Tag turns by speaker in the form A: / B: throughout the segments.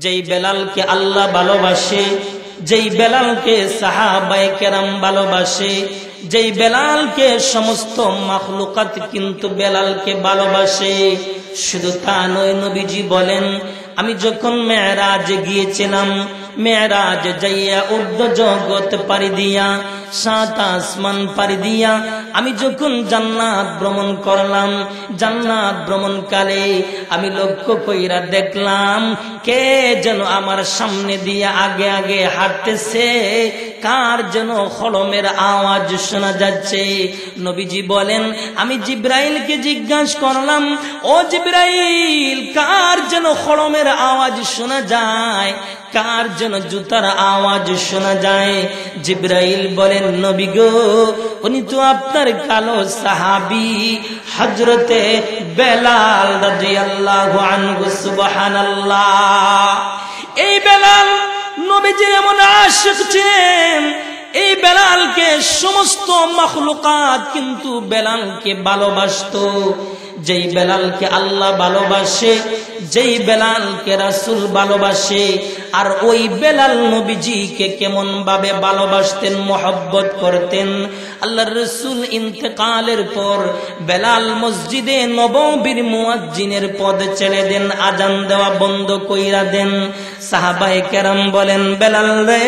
A: যেই বেলালকে আল্লাহ ভালোবাসে, যেই বেলালকে সাহাবায়ে কেরাম ভালোবাসে, যেই বেলালকে সমস্ত মাখলুকাত কিন্তু বেলালকে ভালোবাসে। শুধু তা নয়, নবীজি বলেন, আমি যখন মেরাজে গিয়েছিলাম, মেরাজ যাইয়া ঊর্ধ্ব জগৎ পাড়ি দিয়া, সাত আসমান পাড়ি দিয়া আমি যখন জান্নাত ভ্রমণ করলাম, জান্নাত ভ্রমণকালে আমি লক্ষ্য কইরা দেখলাম কে যেন আমার সামনে দিয়ে আগে আগে হাঁটতেছে, কার যেন খড়মের আওয়াজ শোনা যাচ্ছে। নবীজি বলেন, আমি জিব্রাইলকে জিজ্ঞাসা করলাম, ও জিব্রাইল, কার যেন খড়মের আওয়াজ শোনা যায়, কার যেন জুতার আওয়াজ শোনা যায়? জিব্রাইল বলেন, নবী গো, উনি তো আপনার কালো সাহাবী হযরতে বেলাল রাদিয়াল্লাহু আনহু। সুবহানাল্লাহ। এই বেলাল নবীজির এমন আশিক ছিলেন, এই বেলালকে সমস্ত মাখলুকাত কিন্তু বেলালকে ভালোবাসতো। যেই বেলালকে আল্লাহ ভালোবাসে, যেই বেলালকে রাসূল ভালোবাসে, আর ওই বেলাল নবীজিকে কেমন ভাবে ভালোবাসতেন, মহব্বত করতেন। আল্লাহর রাসূল ইন্তেকালের পর বেলাল মসজিদে নববীর মুয়াজ্জিনের পদ ছেড়ে দেন, আজান দেওয়া বন্ধ কইরা দেন। সাহাবায়ে কেরাম বলেন, বেলাল রে,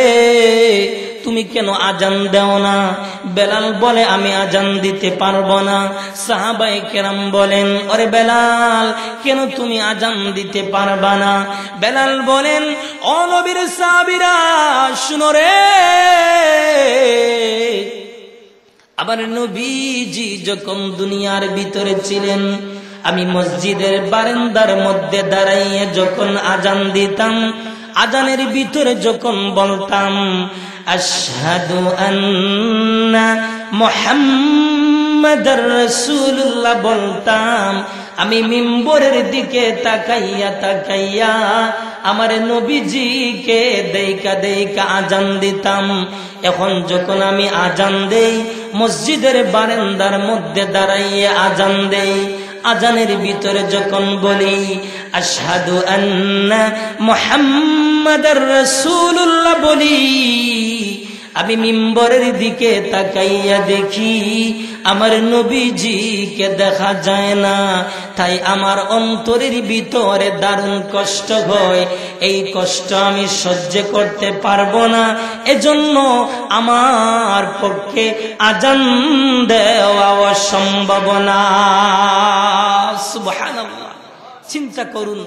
A: তুমি কেন আজান দেও না? বেলাল বলে, আমি আজান দিতে পারবো না। সাহাবায়ে কেরাম বলেন, আরে বেলাল, কেন তুমি আজান দিতে পারবা না? বেলাল বলেন, ও নবীর সাহাবীরা, শুনো রে, আবার নবীজি যখন দুনিয়ার ভিতরে ছিলেন, আমি মসজিদের বারান্দার মধ্যে দাঁড়াইয়ে যখন আজান দিতাম, আজানের ভিতরে যখন বলতাম আশহাদু আন্না মুহাম্মাদার রাসূলুল্লাহ বলতাম, আমি মিম্বরের দিকে তাকাইয়া তাকাইয়া আমার নবীজিকে দেইকা দেইকা আজান দিতাম। এখন যখন আমি আজান দেই, মসজিদের বারান্দার মধ্যে দাঁড়াইয়ে আজান দেই, আজানের ভিতরে যখন বলি আশহাদু আন্না মুহাম্মাদার রাসূলুল্লাহ বলি, আমি মিম্বরের দিকে তাকাইয়া দেখি আমার নবীজিকে দেখা যায় না। তাই আমার অন্তরের ভিতরে দারুণ কষ্ট হয়, এই কষ্ট আমি সহ্য করতে পারবো না, এজন্য আমার পক্ষে আজান দেওয়া অসম্ভব না। সুবহানাল্লাহ। চিন্তা করুন,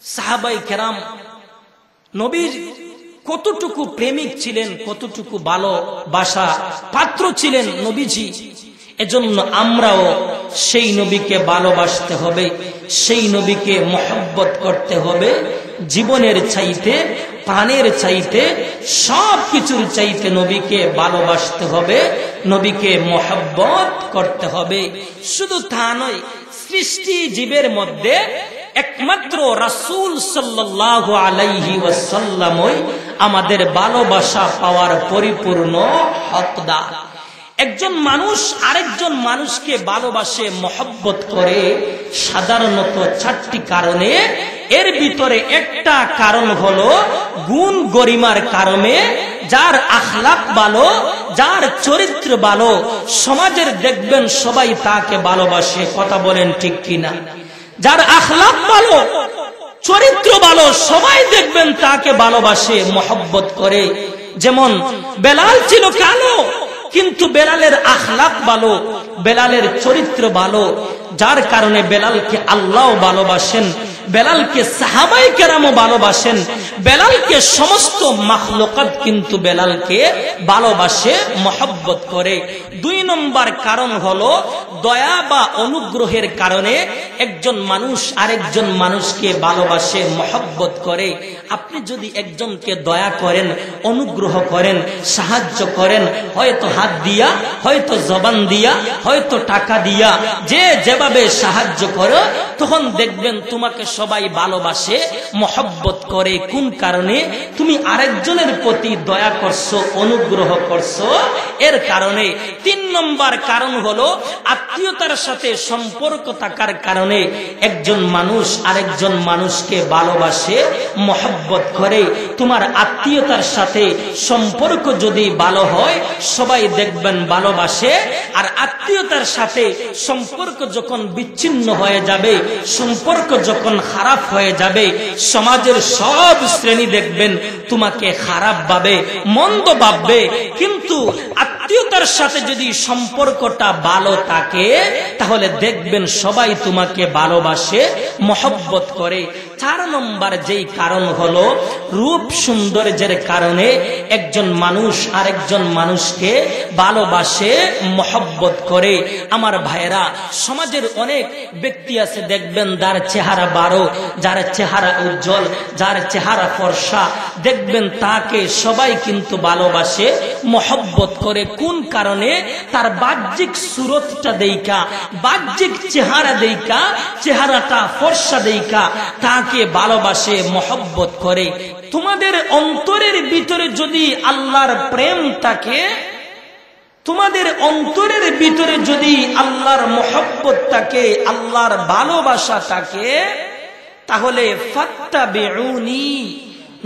A: সাহাবায়ে কেরাম নবীর কতটুকু প্রেমিক ছিলেন, কতটুকু ভালোবাসা পাত্র ছিলেন নবীজি। এজন্য আমরাও সেই নবীকে ভালোবাসতে হবে, সেই নবীকে মহব্বত করতে হবে। জীবনের চাইতে, প্রাণের চাইতে, সব কিছুর চাইতে নবীকে ভালোবাসতে হবে, নবীকে মহব্বত করতে হবে। শুধু তা নয়, সৃষ্টি জীবের মধ্যে একমাত্র রাসূল সাল্লাল্লাহু আলাইহি ওয়াসাল্লামই আমাদের ভালোবাসা পাওয়ার পরিপূর্ণ হকদার। একজন মানুষ আরেকজন মানুষকে ভালোবাসে, মহব্বত করে সাধারণত চারটি কারণে। এর ভিতরে একটা কারণ হলো গুণ গরিমার কারণে। যার আখলাক ভালো, যার চরিত্র ভালো, সমাজের দেখবেন সবাই তাকে ভালোবাসে। কথা বলেন ঠিক কিনা? যার আখলাক ভালো, চরিত্র ভালো, সবাই দেখবেন তাকে ভালোবাসে, মহব্বত করে। যেমন বেলাল ছিল কালো, কিন্তু বেলালের আখলাক ভালো, বেলালের চরিত্র ভালো, যার কারণে বেলালকে আল্লাহ ভালোবাসেন, বেলালকে সাহাবায়ে কেরামও ভালোবাসেন, বেলালকে সমস্ত মাখলুকাত কিন্তু বেলালকে ভালোবাসে, মহব্বত করে। 2 নম্বর কারণ হলো দয়া বা অনুগ্রহের কারণে একজন মানুষ আরেকজন মানুষকে ভালোবাসে, মহব্বত করে। আপনি যদি একজনকে দয়া করেন, অনুগ্রহ করেন, সাহায্য করেন, হয়তো হাত দিয়া, হয়তো জবান দিয়া, হয়তো টাকা দিয়া, যে যেভাবে সাহায্য করো, তখন দেখবেন তোমাকে সবাই ভালোবাসে, মহব্বত করে। কোন কোন কারণে তুমি আরেকজনের প্রতি দয়া করছো, অনুগ্রহ করছো, এর কারণে। 3 নম্বর কারণ হলো আত্মীয়তার সাথে সম্পর্ক থাকার কারণে একজন মানুষ আরেকজন মানুষকে ভালোবাসে, মহব্বত করে। তোমার আত্মীয়তার সাথে সম্পর্ক যদি ভালো হয় সবাই দেখবেন ভালোবাসে, আর আত্মীয়তার সাথে সম্পর্ক যখন বিচ্ছিন্ন হয়ে যাবে, সম্পর্ক যখন খারাপ হয়ে যাবে, সমাজের সব শ্রেণী দেখবেন তোমাকে খারাপ ভাবে, মন্দ ভাববে। কিন্তু আত্মীয়তার সাথে যদি সম্পর্কটা ভালো থাকে তাহলে দেখবেন সবাই তোমাকে ভালোবাসে, মহব্বত করে। 4 নম্বর যেই কারণ হলো রূপ সৌন্দর্যের কারণে একজন মানুষ আরেকজন মানুষকে ভালোবাসে, মহব্বত করে। আমার ভাইরা, সমাজের অনেক ব্যক্তি আছে দেখবেন যার চেহারা বারো, যার চেহারা উজ্জ্বল, যার চেহারা ফর্সা, দেখবেন তাকে সবাই কিন্তু ভালোবাসে, মহব্বত করে। কোন কারণে? তার বাহ্যিক সুরতটা দেইকা, বাহ্যিক চেহারা দেইকা, চেহারাটা ফর্সা দেইকা তাকে ভালোবাসে, মহব্বত করে। তোমাদের অন্তরের ভিতরে যদি আল্লাহর প্রেম থাকে, তোমাদের অন্তরের ভিতরে যদি আল্লাহর মহব্বত থাকে, আল্লাহর ভালোবাসা থাকে, তাহলে ফাত্তাবিউনি,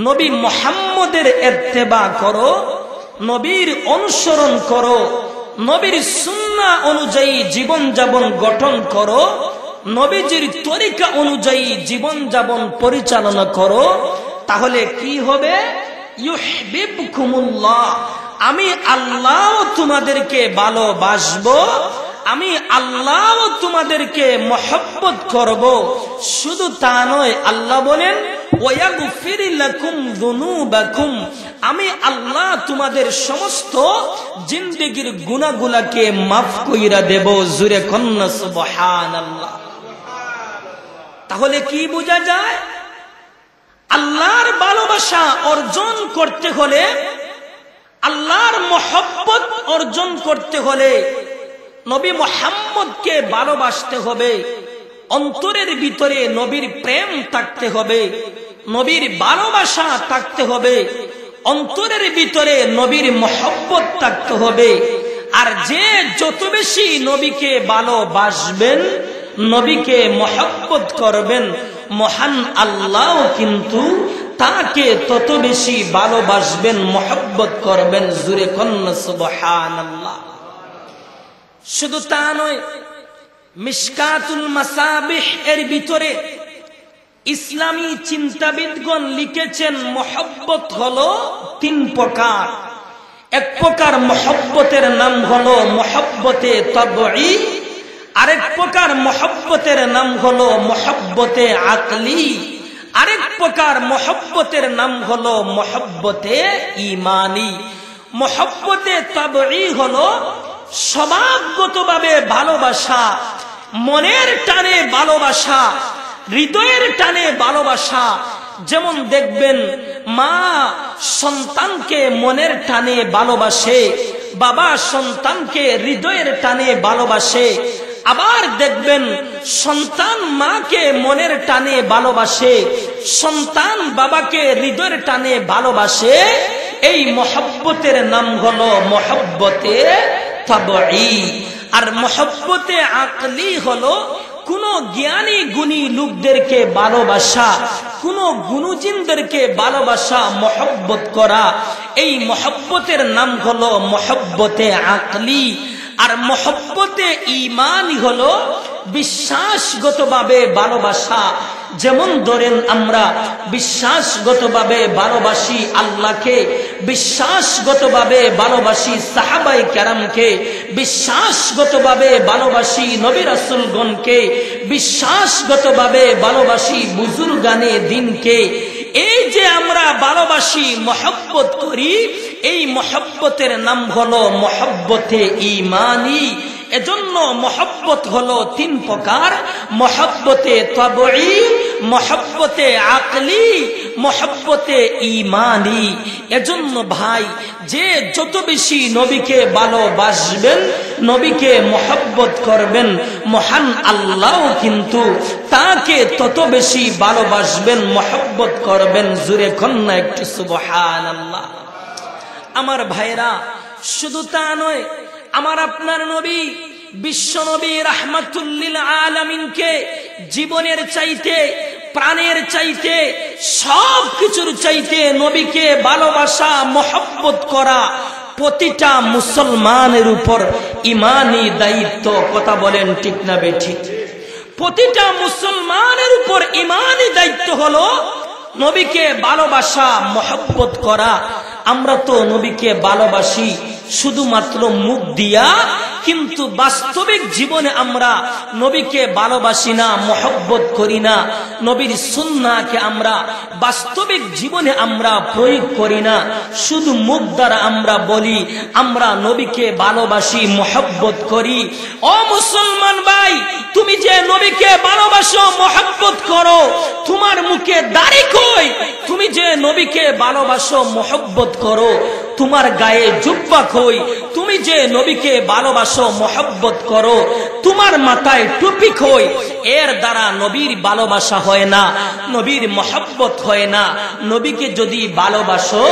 A: নবী মুহাম্মদের ইত্তেবা করো, নবীর অনুসরণ করো, নবীর সুন্নাহ অনুযায়ী জীবন যাপন গঠন করো, নবীজির তরিকা অনুযায়ী জীবন যাপন পরিচালনা করো। তাহলে কি হবে? ইউহিব্বুকুমুল্লাহ, আমি আল্লাহ তোমাদেরকে ভালোবাসবো, আমি আল্লাহ তোমাদেরকে মহব্বত করব। শুধু তা নয়, আল্লাহ বলেন ওয়াগফির লাকুম যুনুবাকুম, আমি আল্লাহ তোমাদের সমস্ত জিন্দেগীর গুনাহগুলোকে মাফ কইরা দেব। জোরে কন্না সুবহানাল্লাহ। তাহলে কি বোঝা যায়? আল্লাহর ভালোবাসা অর্জন করতে হলে, আল্লাহর মহব্বত অর্জন করতে হলে নবী মুহাম্মদকে ভালোবাসতে হবে, অন্তরের ভিতরে নবীর প্রেম থাকতে হবে, নবীর ভালোবাসা থাকতে হবে, অন্তরের ভিতরে নবীর মহব্বত থাকতে হবে। আর যে যত বেশি নবীকে ভালোবাসবেন, নবীকে মহব্বত করবেন, মহান আল্লাহ কিন্তু তাকে তত বেশি ভালোবাসবেন, মহব্বত করবেন। জোরে কন্না সুবহানাল্লাহ। শুধু তা নয়, মিশকাতুল মাসাবিহ এর ভিতরে ইসলামী চিন্তাবিদগণ লিখেছেন মহব্বত হলো 3 প্রকার। এক প্রকার মহব্বতের নাম হলো মহব্বতে তবঈ, আরেক প্রকার মহব্বতের নাম হলো মহব্বতে আকলি, আরেক প্রকার মহব্বতের নাম হলো মহব্বতে ঈমানি। মহব্বতে তবঈ হলো স্বভাবগতভাবে ভালোবাসা, মনের টানে ভালোবাসা, হৃদয়ের টানে ভালোবাসা। যেমন দেখবেন মা সন্তানকে মনের টানে ভালোবাসে, বাবা সন্তানকে হৃদয়ের টানে ভালোবাসে। আবার দেখবেন সন্তান মাকে মনের টানে ভালোবাসে, সন্তান বাবাকে হৃদয়ের টানে ভালোবাসে। এই মহব্বতের নাম হলো মহব্বতে তবঈ। আর মহব্বতে আকলি হলো কোন জ্ঞানী গুণী লোকদেরকে ভালোবাসা, কোন গুণীজনদেরকে ভালোবাসা, মহব্বত করা। এই মহব্বতের নাম হলো মহব্বতে আকলি। আর মহব্বতে ঈমানি হলো বিশ্বাসগতভাবে ভালোবাসা। যেমন ধরেন আমরা বিশ্বাসগতভাবে ভালোবাসি আল্লাহকে, বিশ্বাসগতভাবে ভালোবাসি সাহাবায়ে কেরামকে, বিশ্বাসগতভাবে ভালোবাসি নবী রাসূলগণকে, বিশ্বাসগতভাবে ভালোবাসি বুজুর্গানে দ্বীনকে। এই যে আমরা ভালোবাসি, মহব্বত করি, এই মহব্বতের নাম হলো মহব্বতে ঈমানি। এজন্য মহব্বত হলো 3 প্রকার: মহব্বতে তবঈ, মহব্বতে আকলি, মহব্বতে ঈমানি। এজন্য ভাই, যে যত বেশি নবীকে ভালোবাসবেন, নবীকে মহব্বত করবেন, মহান আল্লাহ কিন্তু তাকে তত বেশি ভালোবাসবেন, মহব্বত করবেন। জোরে কন্যা একটু সুবহানাল্লাহ। আমার ভাইরা, শুধু তা নয়, আমার আপনার নবী বিশ্ব নবী রাহমাতুল লিল আলামিনকে জীবনের চাইতে, প্রাণের চাইতে, সব কিছুর চাইতে নবীকে ভালোবাসা, মহব্বত করা প্রতিটা মুসলমানের উপর ঈমানি দায়িত্ব। কথা বলেন ঠিক না বেঠিক? প্রতিটা মুসলমানের উপর ঈমানি দায়িত্ব হলো নবীকে ভালোবাসা, মহব্বত করা। আমরা তো নবীকে ভালোবাসি শুধুমাত্র মুখ দিয়া, কিন্তু বাস্তবিক জীবনে আমরা নবীকে ভালোবাসি না, মহব্বত করি না। নবীর সুন্নাহকে আমরা বাস্তবিক জীবনে আমরা প্রয়োগ করি না। শুধু মুখ দ্বারা আমরা বলি আমরা নবীকে ভালোবাসি, মহব্বত করি। ও মুসলমান ভাই, তুমি যে নবীকে ভালোবাসো, মহব্বত করো, তোমার মুখে দাড়ি কই? তুমি যে নবীকে ভালোবাসো, মহব্বত করো, তোমার গায়ে জুব্বা কই? তুমি যে নবীকে ভালোবাসো, মহব্বত করো, তোমার মাথায় টুপি কই? এর দ্বারা নবীর ভালোবাসা হয় না, নবীর মহব্বত হয় না। নবীকে যদি ভালোবাসো,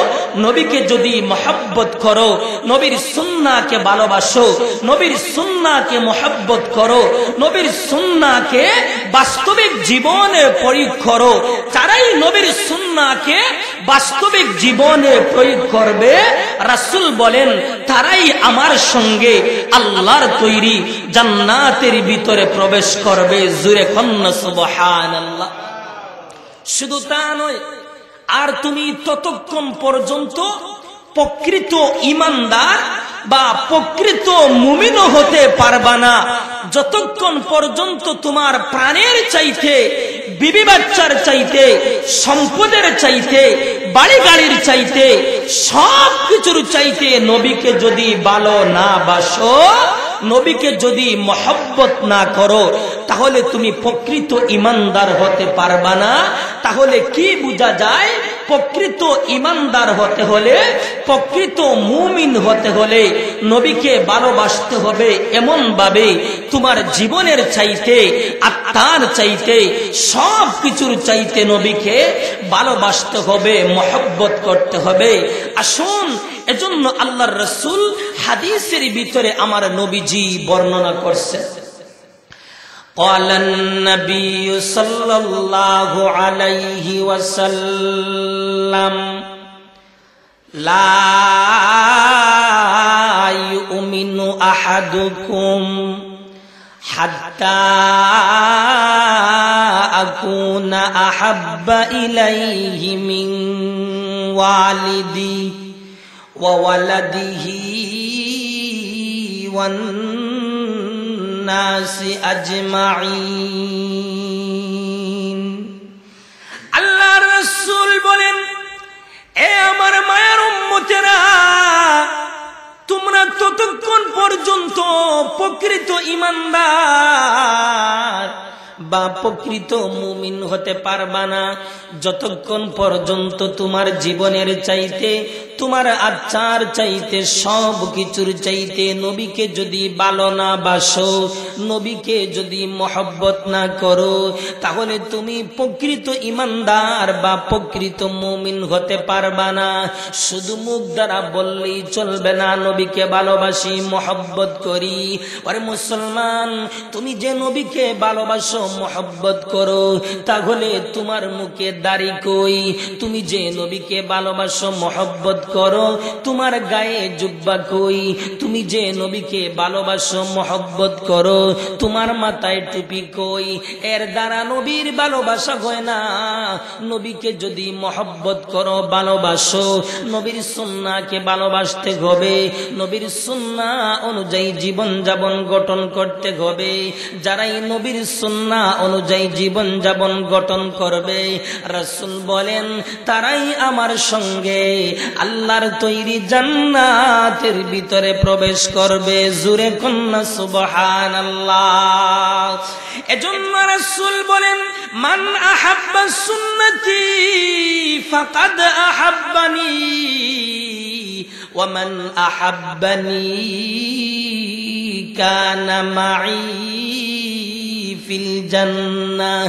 A: নবীকে যদি মহব্বত করো, নবীর সুন্নাহকে ভালোবাসো, নবীর সুন্নাহকে মহব্বত করো, নবীর সুন্নাহকে বাস্তবিক জীবনে প্রয়োগ করো, তারাই নবীর সুন্নাহকে বাস্তবিক জীবনে প্রয়োগ করবে। রাসূল বলেন তারাই আমার সঙ্গে আল্লাহর তৈরি জান্নাতের ভিতরে প্রবেশ করবে। জোরে কন্না সুবহানাল্লাহ। শুধু তা নয়, আর তুমি ততক্ষণ পর্যন্ত প্রকৃত ঈমানদার বা প্রকৃত মুমিন হতে পারবা না যতক্ষণ পর্যন্ত তোমার প্রাণের চাইতে, বিবি বাচ্চার চাইতে, সম্পদের চাইতে, বাড়ি গাড়ির চাইতে, সব কিছুর চাইতে নবীকে যদি ভালো না বাসো, নবীকে যদি মহব্বত না করো, তাহলে তুমি প্রকৃত ঈমানদার হতে পারবা না। তাহলে কি বোঝা যায়? প্রকৃত ঈমানদার হতে হলে, প্রকৃত মুমিন হতে হলে নবীকে ভালোবাসতে হবে এমন ভাবে তোমার জীবনের চাইতে, আত্মার চাইতে, সব কিছুর চাইতে নবীকে ভালোবাসতে হবে, মহব্বত করতে হবে। আসুন, এজন্য আল্লাহর রাসূল হাদিসের ভিতরে আমার নবীজি বর্ণনা করছে। قال النبي صلى الله عليه وسلم لا يؤمن أحدكم حتى أكون أحب إليه من والدي وولده والناس أجمعين। আল্লাহর রাসূল বলেন, এ আমার মায়ের উম্মতেরা, তোমরা ততক্ষণ পর্যন্ত প্রকৃত ঈমানদার বা প্রকৃত মুমিন হতে পারবা না যতক্ষণ পর্যন্ত তোমার জীবনের চাইতে, তোমার আচার চাইতে, সব কিছুর চাইতে নবীকে যদি ভালো না বাসো, নবীকে যদি মহব্বত না করো, তাহলে তুমি প্রকৃত ঈমানদার বা প্রকৃত মুমিন হতে পারবা না। শুধু মুখ দ্বারা বললেই চলবে না নবীকে ভালোবাসি, মহব্বত করি। আরে মুসলমান, তুমি যে নবীকে ভালোবাসো, মহব্বত করো, তাহলে তোমার মুখে দাড়ি কই? তুমি যে নবীকে ভালোবাসো, মহব্বত করো, তোমার গায়ে জুব্বা কই? তুমি যে নবীকে ভালোবাসো, মহব্বত করো, তোমার মাথায় টুপি কই? এর দ্বারা নবীর ভালোবাসা হয় না। নবীকে যদি মহব্বত করো, ভালোবাসো, নবীর সুন্নাহকে ভালোবাসতে হবে, নবীর সুন্নাহ অনুযায়ী জীবন যাপন গঠন করতে হবে। যারাই নবীর সুন্নাহ অনুযায়ী জীবন যাপন গঠন করবে, রাসূল বলেন তারাই আমার সঙ্গে আল্লাহর তৈরি জান্নাতের ভিতরে প্রবেশ করবে। জোরে কন্না সুবহানাল্লাহ। এজন্য রাসূল বলেন, মান আহাব্বা সুন্নতি ফাকাদ আহাব্বানি ওয়া মান আহাব্বানি কানা মাই ফিল জান্নাহ।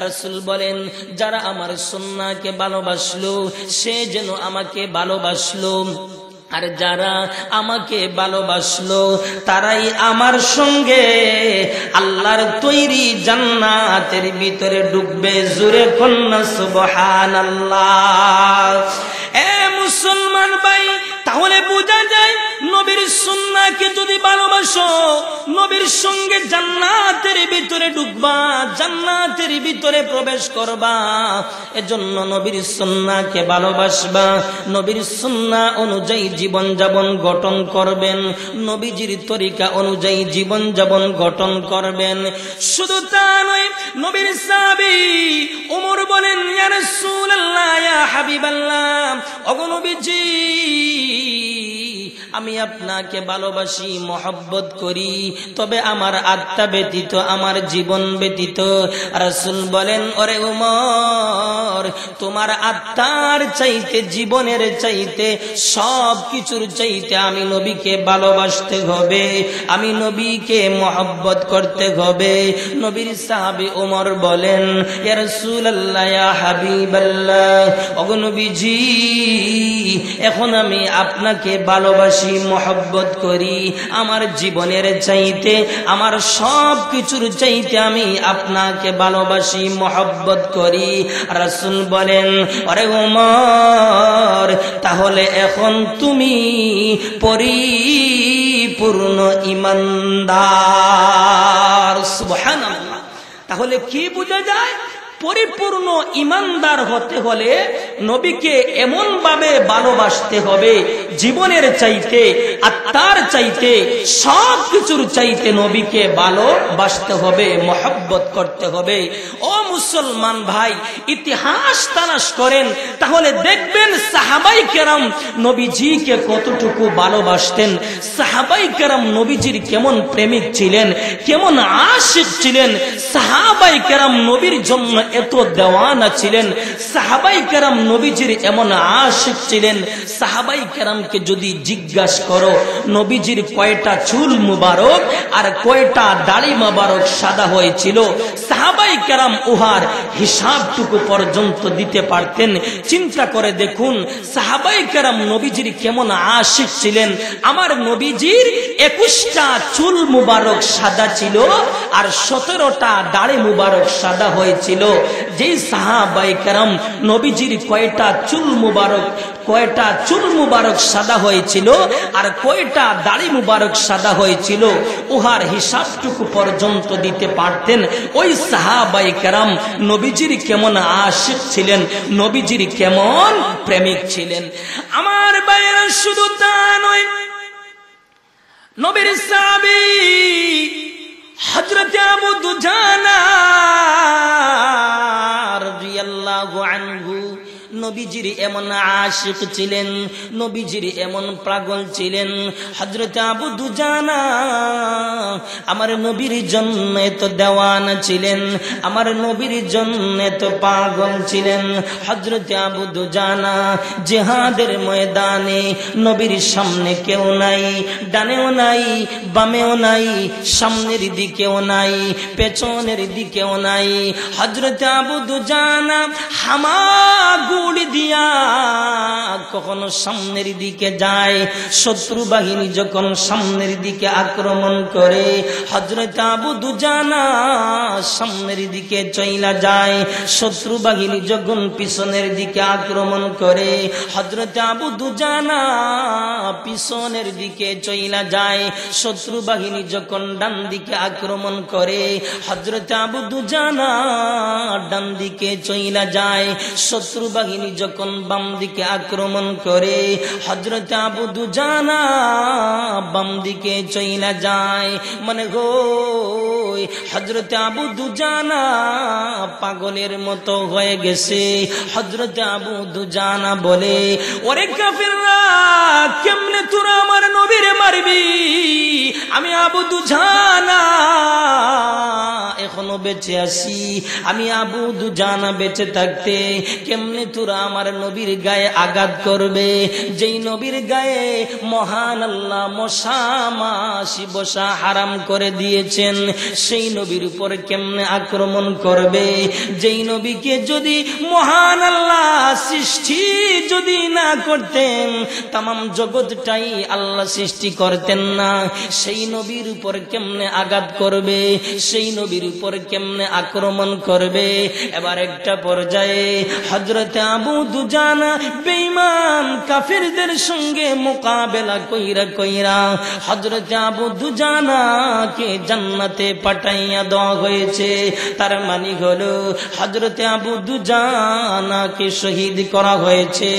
A: রাসূল বলেন, যারা আমার সুন্নাহকে ভালোবাসলো সে যেন আমাকে ভালোবাসলো, আর যারা আমাকে ভালোবাসলো তারাই আমার সঙ্গে আল্লাহর তৈরি জান্নাতের ভিতরে ঢুকবে। জোরে কন্যা সুবহানাল্লাহ। এ মুসলমান ভাই, তাহলে বোঝা যায় নবীর সুন্নাহকে যদি ভালোবাসো নবীর সঙ্গে জান্নাতের ভিতরে ঢুকবা, জান্নাতের ভিতরে প্রবেশ করবা। এজন্য নবীর সুন্নাহকে ভালোবাসবা, নবীর সুন্নাহ অনুযায়ী জীবন যাপন গঠন করবেন, নবীজির তরিকা অনুযায়ী জীবন যাপন গঠন করবেন। শুধু তা নয়, নবীর সাহাবী ওমর বলেন, ইয়া রাসূলুল্লাহ, ইয়া হাবিবাল্লাহ, ওগো নবীজি, আমি আপনাকে ভালোবাসি, মহব্বত করি, তবে আমার আত্মা ব্যতীত, আমার জীবন ব্যতীত। রাসূল বলেন, ওরে ওমর, তোমার আত্মার চাইতে, জীবনের চাইতে, সব কিছুর চাইতে আমি নবীকে ভালোবাসতে হবে, আমি নবীকে মহব্বত করতে হবে। নবীর সাহাবী ওমর বলেন, ইয়া রাসূলুল্লাহ, ইয়া হাবিবাল্লাহ, ওগো নবীজি, এখন আমি আপনাকে ভালোবাসি, মহব্বত করি, আমার জীবনের চাইতে, আমার সব কিছুর চাইতে আমি আপনাকে ভালোবাসি, মহব্বত করি। রাসূল বলেন, আরে ওমর, তাহলে এখন তুমি পরিপূর্ণ ঈমানদার। সুবহানাল্লাহ। তাহলে কি বোঝা যায়? পরিপূর্ণ ঈমানদার হতে হলে নবীকে এমন ভাবে ভালোবাসতে হবে, জীবনের চাইতে, আত্মার চাইতে, সব কিছুর চাইতে নবীকে ভালোবাসতে হবে, মহব্বত করতে হবে। ও মুসলমান ভাই, ইতিহাস তালাশ করেন, তাহলে দেখবেন সাহাবাই কেরাম নবীজিকে কতটুকু ভালোবাসতেন, সাহাবাই কেরাম নবীজির কেমন প্রেমিক ছিলেন, কেমন আশিক ছিলেন, সাহাবাই কেরাম নবীর জন্য এত দেওয়ানা ছিলেন, সাহাবাই কেরাম নবীজির এমন আশিক ছিলেন। সাহাবাই কেরামকে যদি জিজ্ঞাসা করো নবীজির কয়টা চুল মুবারক আর কয়টা দাড়ি মুবারক সাদা হয়েছিল, সাহাবাই কেরাম উহার হিসাবটুকু পর্যন্ত দিতে পারতেন। চিন্তা করে দেখুন সাহাবাই কেরাম নবীজির কেমন আশিক ছিলেন। আমার নবীজির 21টা চুল মুবারক সাদা ছিল আর 17টা দাড়ি মুবারক সাদা হয়েছিল। যেই সাহাবায়ে কেরাম নবীজির কয়টা চুল মুবারক সাদা হয়েছিল আর কয়টা দাড়ি মুবারক সাদা হয়েছিল, উহার হিসাবটুকু পর্যন্ত দিতে পারতেন। ওই সাহাবায়ে কেরাম নবীজির কেমন আশিক ছিলেন, নবীজির কেমন প্রেমিক ছিলেন। আমার ভাইয়েরা, শুধু তা নয়, নবীর সাহাবী হযরত আবু দুজানা রাদিয়াল্লাহু আনহু নবীজির এমন আশিক ছিলেন, নবীজির এমন পাগল ছিলেন। হযরত আবু দুজানা আমার নবীর জন্য এত দেওয়ানা ছিলেন, আমার নবীর জন্য এত পাগল ছিলেন। হযরত আবু দুজানা জিহাদের ময়দানে নবীর সামনে কেউ নাই, ডানেও নাই, বামেও নাই, সামনের দিকেও নাই, পেছনের দিকেও নাই। হযরত আবু দুজানা হামাগুড়ি দিয়া কখনো সামনের দিকে যায়, শত্রু বাহিনী যখন সামনের দিকে আক্রমণ করে হযরত আবু দুজানা সামনের দিকে চইলা যায়, শত্রু বাহিনী যখন পিছনের দিকে আক্রমণ করে হযরত আবু দুজানা পিছনের দিকে চইলা যায়, শত্রু বাহিনী যখন ডান দিকে আক্রমণ করে হযরত আবু দুজানা ডান দিকে চইলা যায়, শত্রু বাহিনী যখন বাম দিকে আক্রমণ করে হযরত আবু দুজানা বাম দিকে চইলা যায়। মানে গো হযরত আবু দুজানা পাগলের মতো হয়ে গেছে। হযরত আবু দুজানা বলে, ওরে কাফিররা, কেমনে তোরা আমার নবীরে মারবি? আমি আবু দুজানা এখনো বেঁচে আছি। আমি আবু দুজানা বেঁচে থাকতে কেমনে তোরা আমার নবীর গায়ে আঘাত করবে? যেই নবীর গায়ে মহান আল্লাহ মশা মাছি বসা হারাম করে দিয়েছেন, সেই নবীর উপর কেমনে আক্রমণ করবে? যেই নবীকে যদি মহান আল্লাহ সৃষ্টি যদি না করতেন, তামাম জগৎটাই আল্লাহ সৃষ্টি করতেন না, সেই নবীর উপর কেমনে আঘাত করবে? সেই নবীর উপর কেমনে আক্রমণ করবে? এবার একটা পর্যায়ে হযরত আবু দুজানা বেঈমান কাফিরদের সঙ্গে মোকাবেলা কইরা হযরত আবু দুজানাকে জান্নাতে পাঠাইয়া দেওয়া হয়েছে। তার মানে হলো হযরত আবু দুজানাকে শহীদ করা হয়েছে।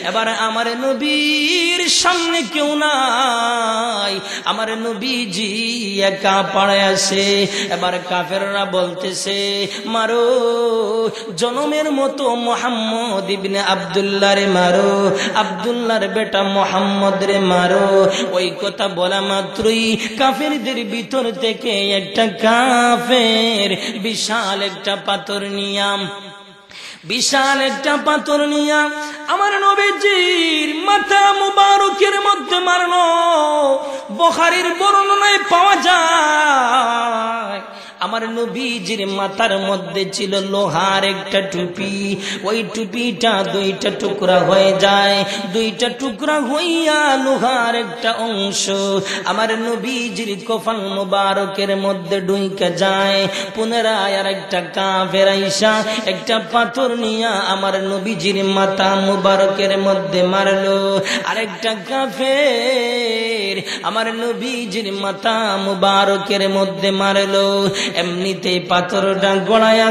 A: এবার আমার নবীর সামনে কেউ নাই, আমার নবীজি একা পড়ে আছে। এবার কাফেররা বলতেছে, মারো, জনমের মতো মুহাম্মদ ইবনে আব্দুল্লাহ রে মারো, আব্দুল্লাহর বেটা মুহাম্মদ রে মারো। ওই কথা বলা মাত্রই কাফেরদের ভিতর থেকে একটা কাফের বিশাল একটা পাথর নিয়া আমার নবীজির মাথা মুবারকের মধ্যে মারলো। বুখারীর বর্ণনায় পাওয়া যায়, আমার নবীজির মাথার মধ্যে ছিল লোহার একটা টুপি। ওই টুপিটা দুইটা টুকরা হয়ে যায়, দুইটা টুকরা হইয়া লোহার একটা অংশ আমার নবীজির কফন মুবারকের মধ্যে ঢুইকা যায়। পুনরায় আর একটা কাফের আইসা একটা পাথর নিয়া আমার নবীজির মাথা মুবারকের মধ্যে মারলো। আরেকটা কাফের আমার নবীজির মাথা মুবারকের মধ্যে মারলো। এমনিতেই পাথরটা গড়ায়া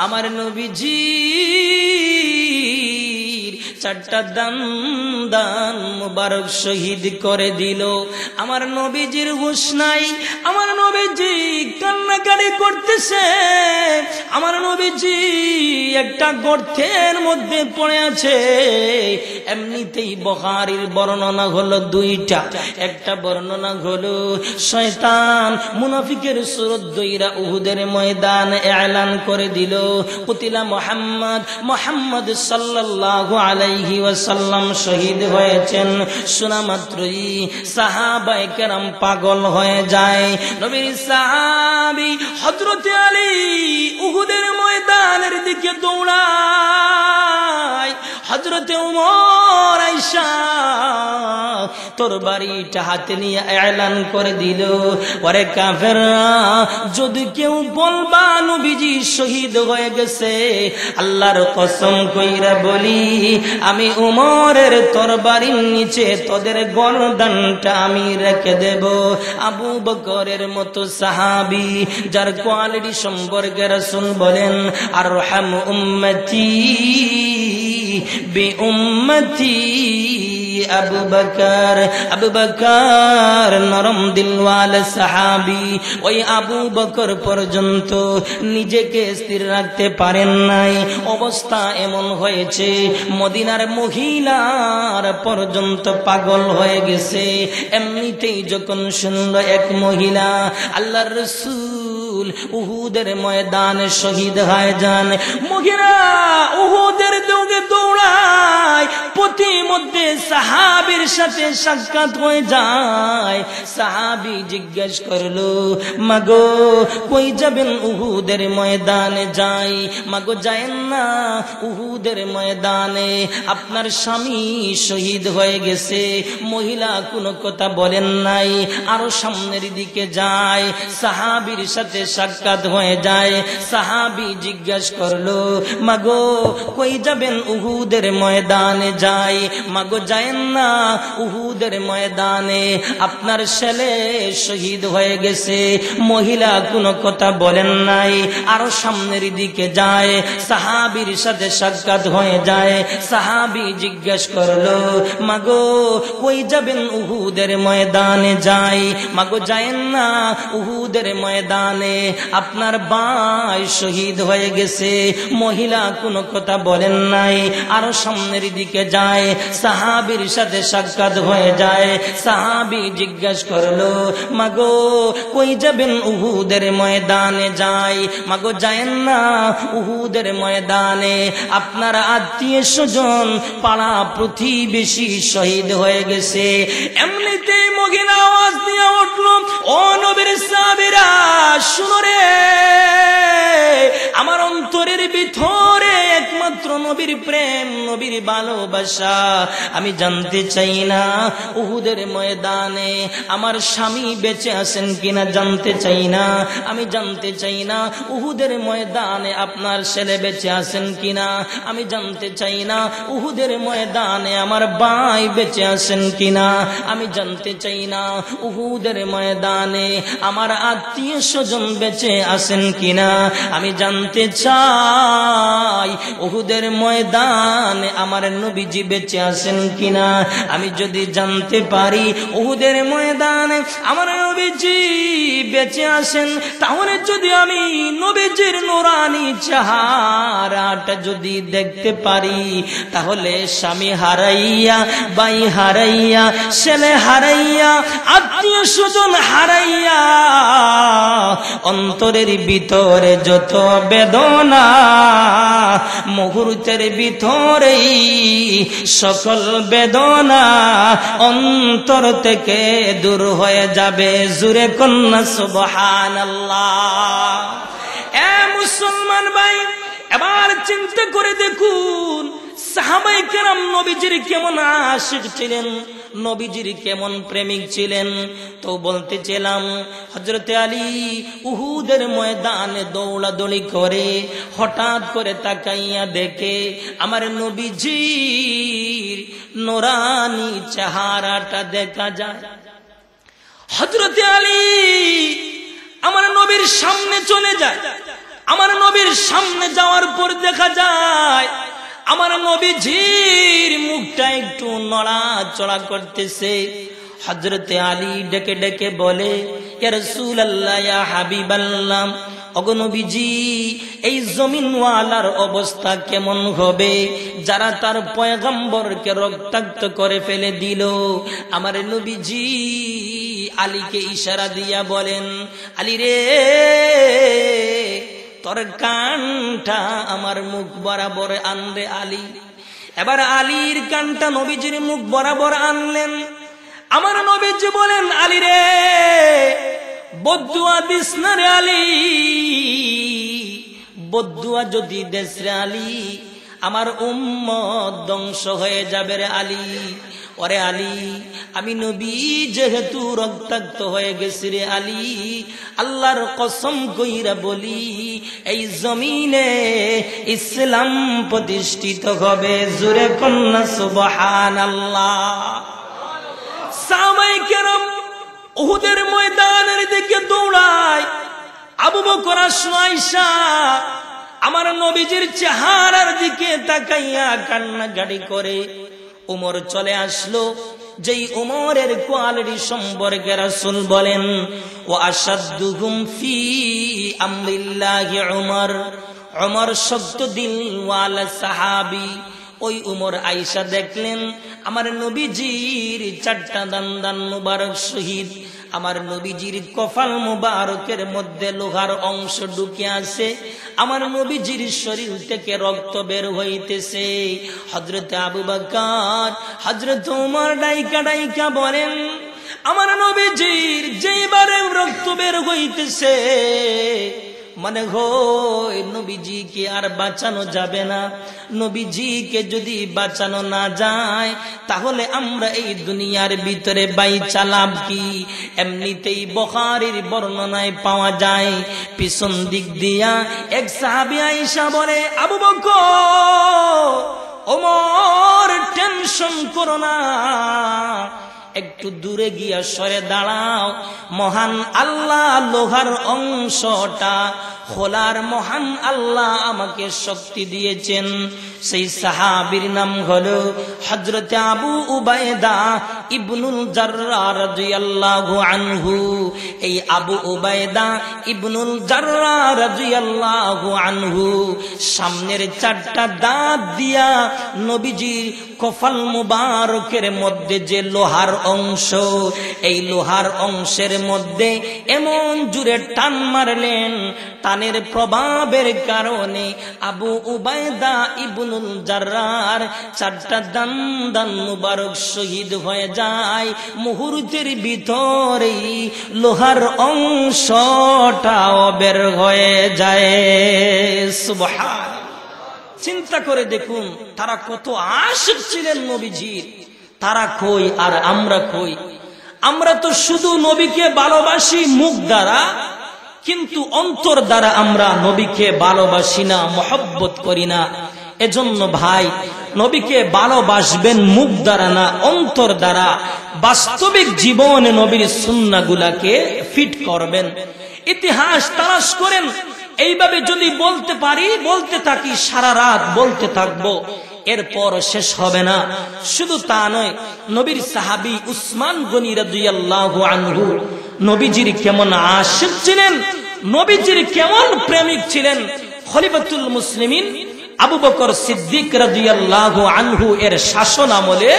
A: আমার নবীজির চারটা দান মুবারক শহীদ করে দিল। আমার নবীজির হুঁশ নাই, আমার নবীজি কান্নাকাটি করতেছে। আমার নবীজি একটা গর্তের মধ্যে পড়ে আছে। এমনিতেই বুখারীর বর্ণনা হলো দুইটা। একটা বর্ণনা হলো শয়তান মুনাফিকের সুরত দইরা উহুদের ময়দানে এলান করে দিল, কুতিলা মুহাম্মদ সাল্লাল্লাহু আলাইহি ওয়াসাল্লাম শহীদ হয়েছেন। শোনা মাত্রই সাহাবায়ে কেরাম পাগল হয়ে যায়। নবীর সাহাবী হযরত আলী উহুদের ময়দানের দিকে দৌড়ায়। হযরত ওমর আয়েশা তরবারিটা হাতে নিয়ে এলান করে দিল, ওরে কাফেররা, যদি কেউ বলবা নবীজি শহীদ হয়ে গেছে, আল্লাহর কসম কইরা বলি, আমি ওমরের তরবারির নিচে তোদের গর্দানটা আমি রেখে দেব। আবু বকরের মতো সাহাবী, যার কোয়ালিটি সম্পর্কে রাসূল বলেন, আরহাম উম্মতি বি উম্মতি আবু বকর নরম দিলওয়াল সাহাবী। ওই আবু বকর পর্যন্ত নিজেকে স্থির রাখতে পারেন নাই, অবস্থা এমন হয়েছে মদিনার মহিলার পর্যন্ত পাগল হয়ে গেছে। এমনিতেই যখন শুনল এক মহিলা আল্লাহর রাসূল উহুদের ময়দানে শহীদ হয়ে যান, মহিলা উহুদের দিকে দৌড়ায়। প্রতিমধ্যে সাহাবীর সাথে সাক্ষাৎ হয়ে যায়। সাহাবী জিজ্ঞেস করলো, মাগো কই যাবেন? উহুদের ময়দানে যাই। মাগো যায়েন না, উহুদের ময়দানে আপনার স্বামী শহীদ হয়ে গেছে। মহিলা কোনো কথা বলেন নাই, আরো সামনের দিকে যায়। সাহাবীর সাথে সাক্ষাৎ হয়ে যায়। সাহাবী জিজ্ঞেস করলো, মাগো কই যাবেন? উহুদের ময়দানে যাই। মাগো যায়েন না, উহুদের ময়দানে আপনার ছেলে শহীদ হয়ে গেছে। মহিলা কোনো কথা বলেন নাই, আরো সামনের দিকে যায়, সাহাবীর সাথে সাক্ষাৎ হয়ে যায়। সাহাবী জিজ্ঞেস করলো, মাগো কই যাবেন? উহুদের ময়দানে যাই। মাগো যায়েন না, উহুদের ময়দানে আপনার ভাই শহীদ হয়ে গেছে। মহিলা কোনো কথা বলেন নাই, আরো সামনের দিকে যায়, সাহাবীর সাথে সাক্ষাৎ হয়ে যায়। সাহাবী জিজ্ঞেস করলো, মাগো কই যাবেন? উহুদের ময়দানে যাই। মাগো যায়েন না, উহুদের ময়দানে আপনার আত্মীয় স্বজন পাড়া প্রতিবেশী শহীদ হয়ে গেছে। এমনিতেই মহিলা আওয়াজ দিয়ে উঠল, ও নবীর সাহাবীরা শুনো রে, আমার অন্তরের ভিতরে একমাত্র নবীর প্রেম, নবীর ভালোবাসা। আমি জানতে চাই না উহুদের ময়দানে আমার স্বামী বেঁচে আছেন কিনা, জানতে চাই না। আমি জানতে চাই না উহুদের ময়দানে আপনার ছেলে বেঁচে আছেন কিনা, আমি জানতে চাই না উহুদের ময়দানে আমার ভাই বেঁচে আছেন কিনা, আমি জানতে চাই না উহুদের ময়দানে আমার আত্মীয় স্বজন বেঁচে আছেন কিনা, আমি জানতে চাই উহুদের ময়দানে আমার নবীজি বেঁচে আছেন কিনা। আমি যদি জানতে পারি উহুদের ময়দানে আমার নবীজি বেঁচে আছেন, তাহলে যদি আমি নবীজির নূরানি চেহারাটা যদি দেখতে পারি, তাহলে স্বামী হারাইয়া, ভাই হারাইয়া, ছেলে হারাইয়া, আত্মীয় স্বজন হারাইয়া অন্তরের ভিতরে যত বেদনা, মুহূর্তের ভিতরেই সকল বেদনা অন্তর থেকে দূর হয়ে যাবে। জুরে কন্যা সুবহানাল্লাহ। এ মুসলমান ভাই, এবার চিন্তা করে দেখুন সাহাবায়ে কেরাম নবীজির কেমন আশিক ছিলেন, নবীজির কেমন প্রেমিক ছিলেন। তো বলতেছিলাম হযরতে আলী উহুদের ময়দানে দৌড়াদৌড়ি করে হঠাৎ করে তাকাইয়া দেখে আমার নবীজির নূরানি চেহারাটা দেখা যায়। হযরতে আলী আমার নবীর সামনে চলে যায়। আমার নবীর সামনে যাওয়ার পর দেখা যায় আমার নবীজির মুখটা একটু নড়াচড়া করতেছে। হযরতে আলী ডেকে ডেকে বলে, ইয়া রাসূলুল্লাহ, ইয়া হাবিবাল্লাহ, ওগো নবীজি, এই জমিনওয়ালার অবস্থা কেমন হবে যারা তার পয়গম্বরকে রক্তাক্ত করে ফেলে দিল। আমার নবীজি আলীকে ইশারা দিয়া বলেন, আলী রে, তোর কানটা আমার মুখ বরাবর আনরে আলী। এবার আলীর কানটা নবীজির মুখ বরাবর আনলেন। আমার নবীজি বলেন, আলী রে, বদদুয়া দিস না রে আলী, বদদুয়া যদি দেস রে আলী, আমার উম্মত ধ্বংস হয়ে যাবে রে আলী। ওরে আলী, আমি নবী যেহেতু রক্তাক্ত হয়ে গেছি রে আলী, আল্লাহর কসম কইরা বলি, এই জমিনে ইসলাম প্রতিষ্ঠিত হবে। জোরে কন্যা সুবহানাল্লাহ। সাহাবায়ে কেরাম উহুদের ময়দানের দিকে দৌড়ায়। আবু বকর আয়েশা আমার নবীজির চেহারার দিকে তাকাইয়া কান্নাকাটি করে। উমর চলে আসলো। যেই উমরের কোয়ালিটি সম্পর্কে রাসূল বলেন, ওয়া আশাদ্দুহুম ফি আমরিল্লাহি উমর, উমর শক্ত দিলওয়ালা সাহাবী। ওই উমর আয়েশা দেখলেন আমার নবীজির চারটা দান মুবারক শহীদ। আমার নবীজির কপাল মুবারকের মধ্যে লোহার অংশ ঢুকে আছে। আমার নবীজির শরীর থেকে রক্ত বের হইতেছে। হযরত আবু বকর, হযরত ওমর ডাইকা ডাইকা বলেন, আমার নবীজির যেইবারে রক্ত বের হইতেছে মানে হয় নবীজিকে আর বাঁচানো যাবে না। নবীজিকে যদি বাঁচানো না যায় তাহলে আমরা এই দুনিয়ার ভিতরে বাইচা লাভ কি? এমনিতেই বুখারীর বর্ণনায় পাওয়া যায়, পিছন দিক দিয়া এক সাহাবী আয়েশা বলে, আবু বকর ওমর টেনশন আকর্ষণ করো না, একটু দূরে গিয়া সরে দাঁড়াও। মহান আল্লাহ লোহার অংশটা খোলার মহান আল্লাহ আমাকে শক্তি দিয়েছেন। সেই সাহাবীর নাম হলো হযরত আবু উবাইদা ইবনুল জাররাহ রাদিয়াল্লাহু আনহু। এই আবু উবাইদা ইবনুল জাররাহ রাদিয়াল্লাহু আনহু সামনের 4টা দাঁত দিয়া নবীজির কফল মুবারকের মধ্যে যে লোহার অংশ, এই লোহার অংশের মধ্যে এমন জোরে টান মারলেন, টানের প্রভাবের কারণে আবু উবাইদা ইবনুল জাররাহর 4টা দান মুবারক শহীদ হয়ে যায়। মুহূর্তের ভিতরেই লোহার অংশটাও বের হয়ে যায়। সুবহান। চিন্তা করে দেখুন তারা কত আশিক ছিলেন নবীজির। তারা কই আর আমরা কই? আমরা তো শুধু নবীকে ভালোবাসি মুখ দ্বারা, কিন্তু অন্তর দ্বারা আমরা নবীকে ভালোবাসি না, মহব্বত করি না। এজন্য ভাই, নবীকে ভালোবাসবেন মুখ দ্বারা না, অন্তর দ্বারা। বাস্তবিক জীবনে নবীর সুন্নাহগুলাকে ফিট করবেন। ইতিহাস তালাশ করেন। এইভাবে যদি বলতে পারি, বলতে থাকি, সারা রাত বলতে থাকবো, এরপর শেষ হবে না। শুধু তা নয়, নবীর সাহাবী উসমান গনি রাদিয়াল্লাহু আনহু নবীজির কেমন আশিক ছিলেন, নবীজির কেমন প্রেমিক ছিলেন। খলিফাতুল মুসলিমিন আবু বকর সিদ্দিক রাদিয়াল্লাহু আনহু এর শাসন আমলে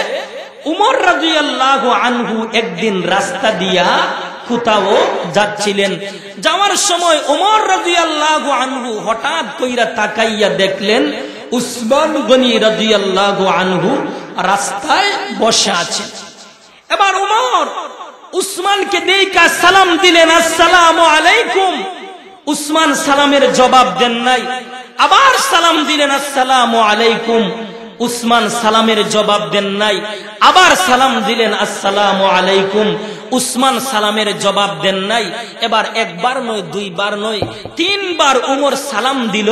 A: উমর রাদিয়াল্লাহু আনহু একদিন রাস্তা দিয়া কোথাও যাচ্ছিলেন। যাওয়ার সময় উমর রাদিয়াল্লাহু আনহু হঠাৎ কইরা তাকাইয়া দেখলেন উসমান গনি রাদিয়াল্লাহু আনহু রাস্তায় বসে আছেন। এবার উমর উসমানকে দেখা সালাম দিলেন, আসসালামু আলাইকুম। উসমান সালামের জবাব দেন নাই। আবার সালাম দিলেন, আসসালামু আলাইকুম। উসমান সালামের জবাব দেন নাই। আবার সালাম দিলেন, আসসালামু আলাইকুম। উসমান সালামের জবাব দেন নাই। এবার একবার নয়, দুইবার নয়, 3 বার উমর সালাম দিল।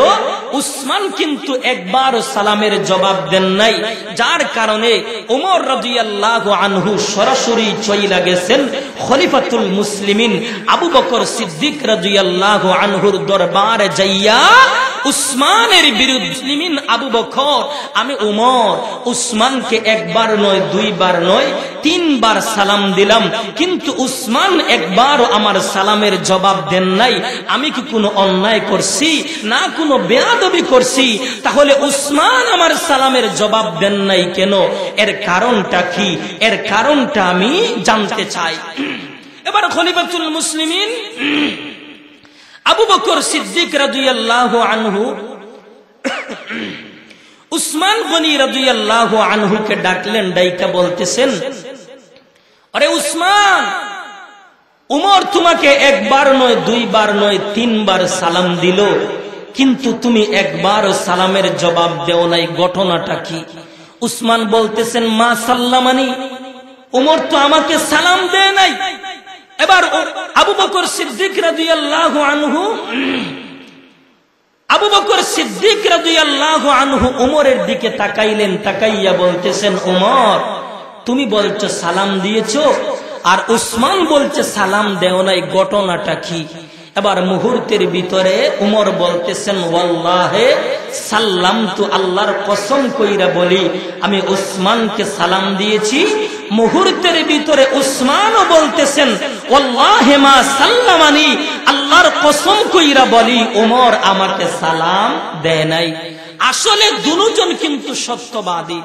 A: উসমান কিন্তু একবারও সালামের জবাব দেন নাই। যার কারণে উমর রাদিয়াল্লাহু আনহু সরাসরি চইলা গেছেন খলিফাতুল মুসলিমিন আবু বকর সিদ্দিক রাদিয়াল্লাহু আনহুর দরবারে যাইয়া উসমানের বিরুদ্ধে মুসলিমিন আবু বকর, আমি উমর উসমানকে একবার নয়, দুইবার নয়, 3 বার সালাম দিলাম, কিন্তু উসমান একবারও আমার সালামের জবাব দেন নাই। আমি কি কোনো অন্যায় করছি? না কোনো বেয়াদবি করছি? তাহলে উসমান আমার সালামের জবাব দেন নাই কেন? এর কারণটা কি? এর কারণটা আমি জানতে চাই। এবার খলিফাতুল মুসলিমিন আবু বকর সিদ্দিক রাদিয়াল্লাহু আনহু উসমান গনি রাদিয়াল্লাহু আনহুকে ডাকলেন। ডাইকা বলতেছেন, আরে উসমান, উমর তোমাকে একবার নয়, দুইবার নয়, 3 বার সালাম দিল, কিন্তু তুমি একবারও সালামের জবাব দেও নাই, ঘটনাটা কি? উসমান বলতেছেন, মা সাল্লামানি, উমর তো আমাকে সালাম দেয় নাই। এবার আবু বকর সিদ্দিক রাদিয়াল্লাহু আনহু উমরের দিকে তাকাইলেন। তাকাইয়া বলতেছেন, উমর, তুমি বলছো সালাম দিয়েছো, আর উসমান বলছে সালাম দেও নাই, ঘটনাটা কি? এবার মুহূর্তের ভিতরে উমর বলতেছেন, ওয়াল্লাহে সাল্লামতু, আল্লাহর কসম কইরা বলি আমি উসমানকে সালাম দিয়েছি। মুহূর্তের ভিতরে উসমানও বলতেছেন, ওয়াল্লাহি মা সাল্লামানি, আল্লাহর কসম কইরা বলি উমর আমাকে সালাম দেয় নাই। আসলে দুজন কিন্তু সত্যবাদী,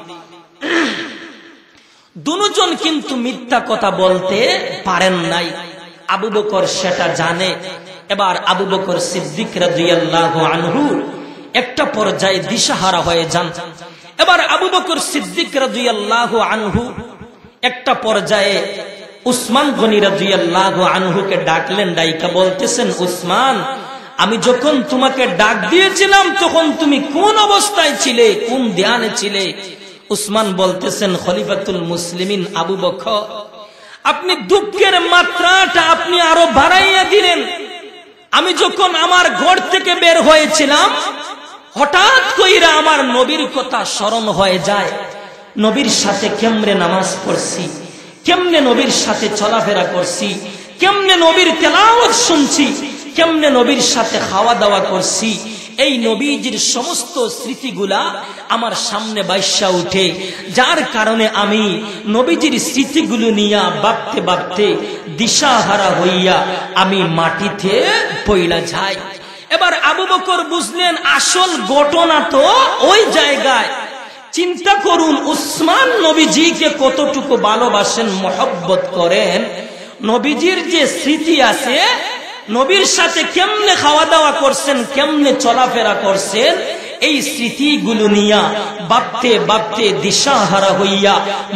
A: দুজন কিন্তু মিথ্যা কথা বলতে পারেন নাই। আবু বকর সেটা জানে। এবার আবু বকর সিদ্দিক রাদিয়াল্লাহু আনহু একটা পর্যায়ে দিশাহারা হয়ে যান। এবার আবু বকর সিদ্দিক রাদিয়াল্লাহু আনহু একটা পর্যায়ে উসমান গনি রাদিয়াল্লাহু আনহুকে ডাকলেন। ডাইকা বলতেছেন, উসমান, আমি যখন তোমাকে ডাক দিয়েছিলাম তখন তুমি কোন অবস্থায় ছিলে, কোন ধ্যানে ছিলে? উসমান বলতেছেন, খলিফাতুল মুসলিমিন আবু বকর, আপনি দুঃখের মাত্রাটা আপনি আরো বাড়াইয়া দিলেন। আমি যখন আমার ঘর থেকে বের হয়েছিলাম, হঠাৎ কইরা আমার নবীর কথা স্মরণ হয়ে যায়। নবীর সাথে কেমনে নামাজ পড়ছি, কেমনে নবীর সাথে চলাফেরা করছি, কেমনে নবীর তেলাওয়াত শুনছি, কেমনে নবীর সাথে খাওয়া দাওয়া করছি, এই নবীজির সমস্ত স্মৃতিগুলা আমার সামনে বাইসা উঠে, যার কারণে আমি নবীজির স্মৃতিগুলো নিয়া ভাবতে ভাবতে দিশাহারা হইয়া আমি মাটিতে পইলা যাই। এবার আবু বকর বুঝলেন আসল ঘটনা তো ওই জায়গায়। চিন্তা করুন, উসমান নবীজিকে কতটুকু ভালোবাসেন, মহব্বত করেন। নবীজির যে স্মৃতি আছে, নবীর সাথে কেমনে খাওয়া দাওয়া করছেন, কেমনে চলাফেরা করছেন, এই স্মৃতিগুলো নিয়া ভাবতে ভাবতে দিশাহারা হইয়া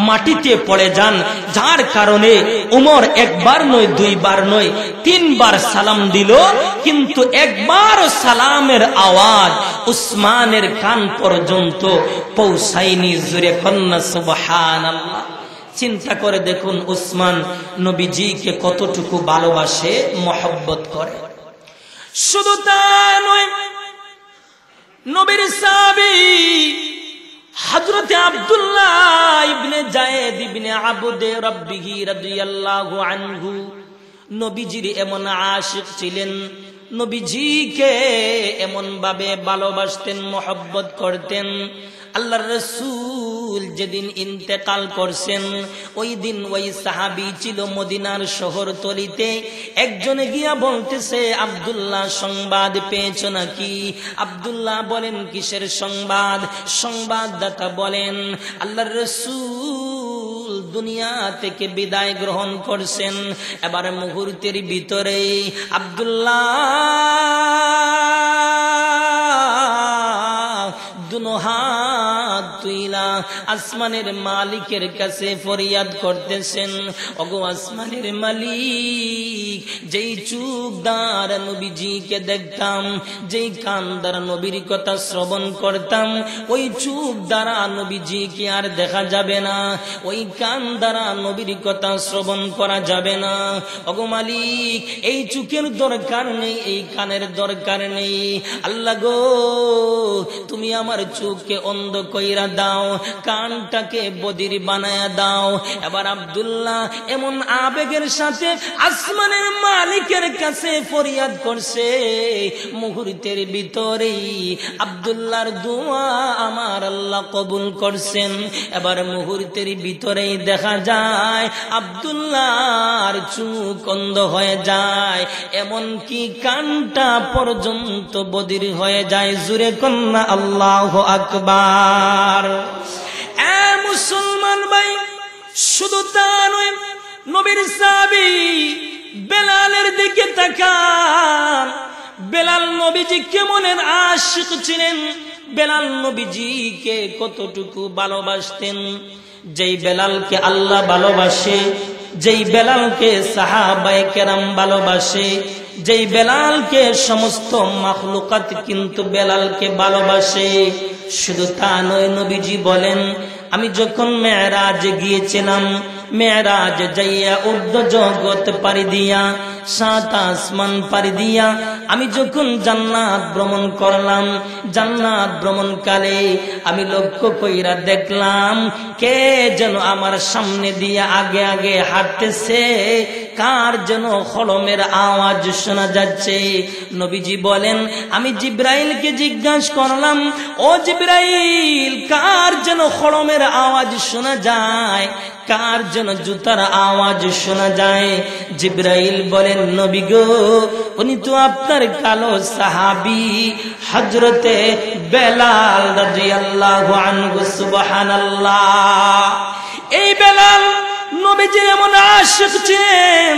A: মাটিতে পড়ে যান। যার কারণে উমর একবার নয়, দুইবার নয়, তিনবার সালাম দিল, কিন্তু একবার সালামের আওয়াজ উসমানের কান পর্যন্ত পৌঁছায়নি। জোরে কন্যা সুবহানাল্লাহ। চিন্তা করে দেখুন উসমান নবীজিকে কতটুকু ভালোবাসে, মহব্বত করে। শুধু তা নয়, নবীর সাহাবী হযরত আব্দুল্লাহ ইবনে যায়েদ ইবনে আবদে রাব্বিহি রাদিয়াল্লাহু আনহু নবীজির এমন আশিক ছিলেন, নবীজিকে এমন ভাবে ভালোবাসতেন, মহব্বত করতেন। আল্লাহর রাসূল যেদিন ইন্তেকাল করছেন, ওই দিন ওই সাহাবী ছিল মদিনার শহরতলিতে। একজনে গিয়া বলতেছে, আব্দুল্লাহ সংবাদ পেয়েছো নাকি? আব্দুল্লাহ বলেন, কিসের সংবাদ? সংবাদদাতা বলেন, আল্লাহর রাসূল দুনিয়া থেকে বিদায় গ্রহণ করছেন। এবার মুহূর্তের ভিতরে আব্দুল্লাহ দুনো হাত তুইলা আসমানের মালিকের কাছে ফরিয়াদ করতেছেন, ওগো আসমানের মালিক, যেই চোখ দ্বারা নবীজিকে দেখতাম, যেই কান দ্বারা নবীর কথা শ্রবণ করতাম, ওই চোখ দ্বারা নবীজিকে আর দেখা যাবে না, ওই কান দ্বারা নবীর কথা শ্রবণ করা যাবে না। ওগো মালিক, এই চোখের দরকার নেই, এই কানের দরকার নেই। আল্লাহ গো, তুমি আমার চোখকে অন্ধ কইরা দাও, কানটাকে বদির বানায়া দাও। এবার আব্দুল্লাহ এমন আবেগের সাথে আসমানের মালিকের কাছে ফরিয়াদ করছে, মুহূর্তের ভিতরেই আব্দুল্লাহর দোয়া আমার আল্লাহ কবুল করছেন। এবার মুহূর্তের ভিতরেই দেখা যায় আব্দুল্লাহর চোখ অন্ধ হয়ে যায়, এমন কি কানটা পর্যন্ত বদির হয়ে যায়। জুরে কন্যা আল্লাহু আকবার। এ মুসলমান ভাই, শুধু তা নয়, নবীর সাহাবী বেলালের দিকে তাকান। বেলাল নবীজি কেমনের আশিক ছিলেন, বেলাল নবীজিকে কতটুকু ভালোবাসতেন। যেই বেলালকে আল্লাহ ভালোবাসে, যেই বেলালকে সাহাবায়ে কেরাম ভালোবাসে, যেই বেলালকে সমস্ত মাখলুকাত কিন্তু বেলালকে ভালোবাসে। শুধু তা নয়, নবীজি বলেন, আমি যখন মেরাজে গিয়েছিলাম, মেরাজ যাইয়া ঊর্ধ্ব জগৎ পাড়ি দিয়া, সাত আসমান পাড়ি দিয়া আমি যখন জান্নাত ভ্রমণ করলাম, জান্নাত ভ্রমণকালে আমি লক্ষ্য কইরা দেখলাম কে যেন আমার সামনে দিয়ে আগে আগে হাঁটতেছে, কার যেন খলমের আওয়াজ শোনা যাচ্ছে। নবীজি বলেন, আমি জিব্রাইলকে জিজ্ঞাসা করলাম, ও জিব্রাইল, কার যেন খলমের আওয়াজ শোনা যায়, কার যেন জুতার আওয়াজ শোনা যায়? জিব্রাইল বলেন, নবী গো, উনি তো আপনার কালো সাহাবী হযরতে বেলাল রাদিয়াল্লাহু আনহু। সুবহানাল্লাহ। এই বেলাল নবীজির এমন আশিক ছিলেন,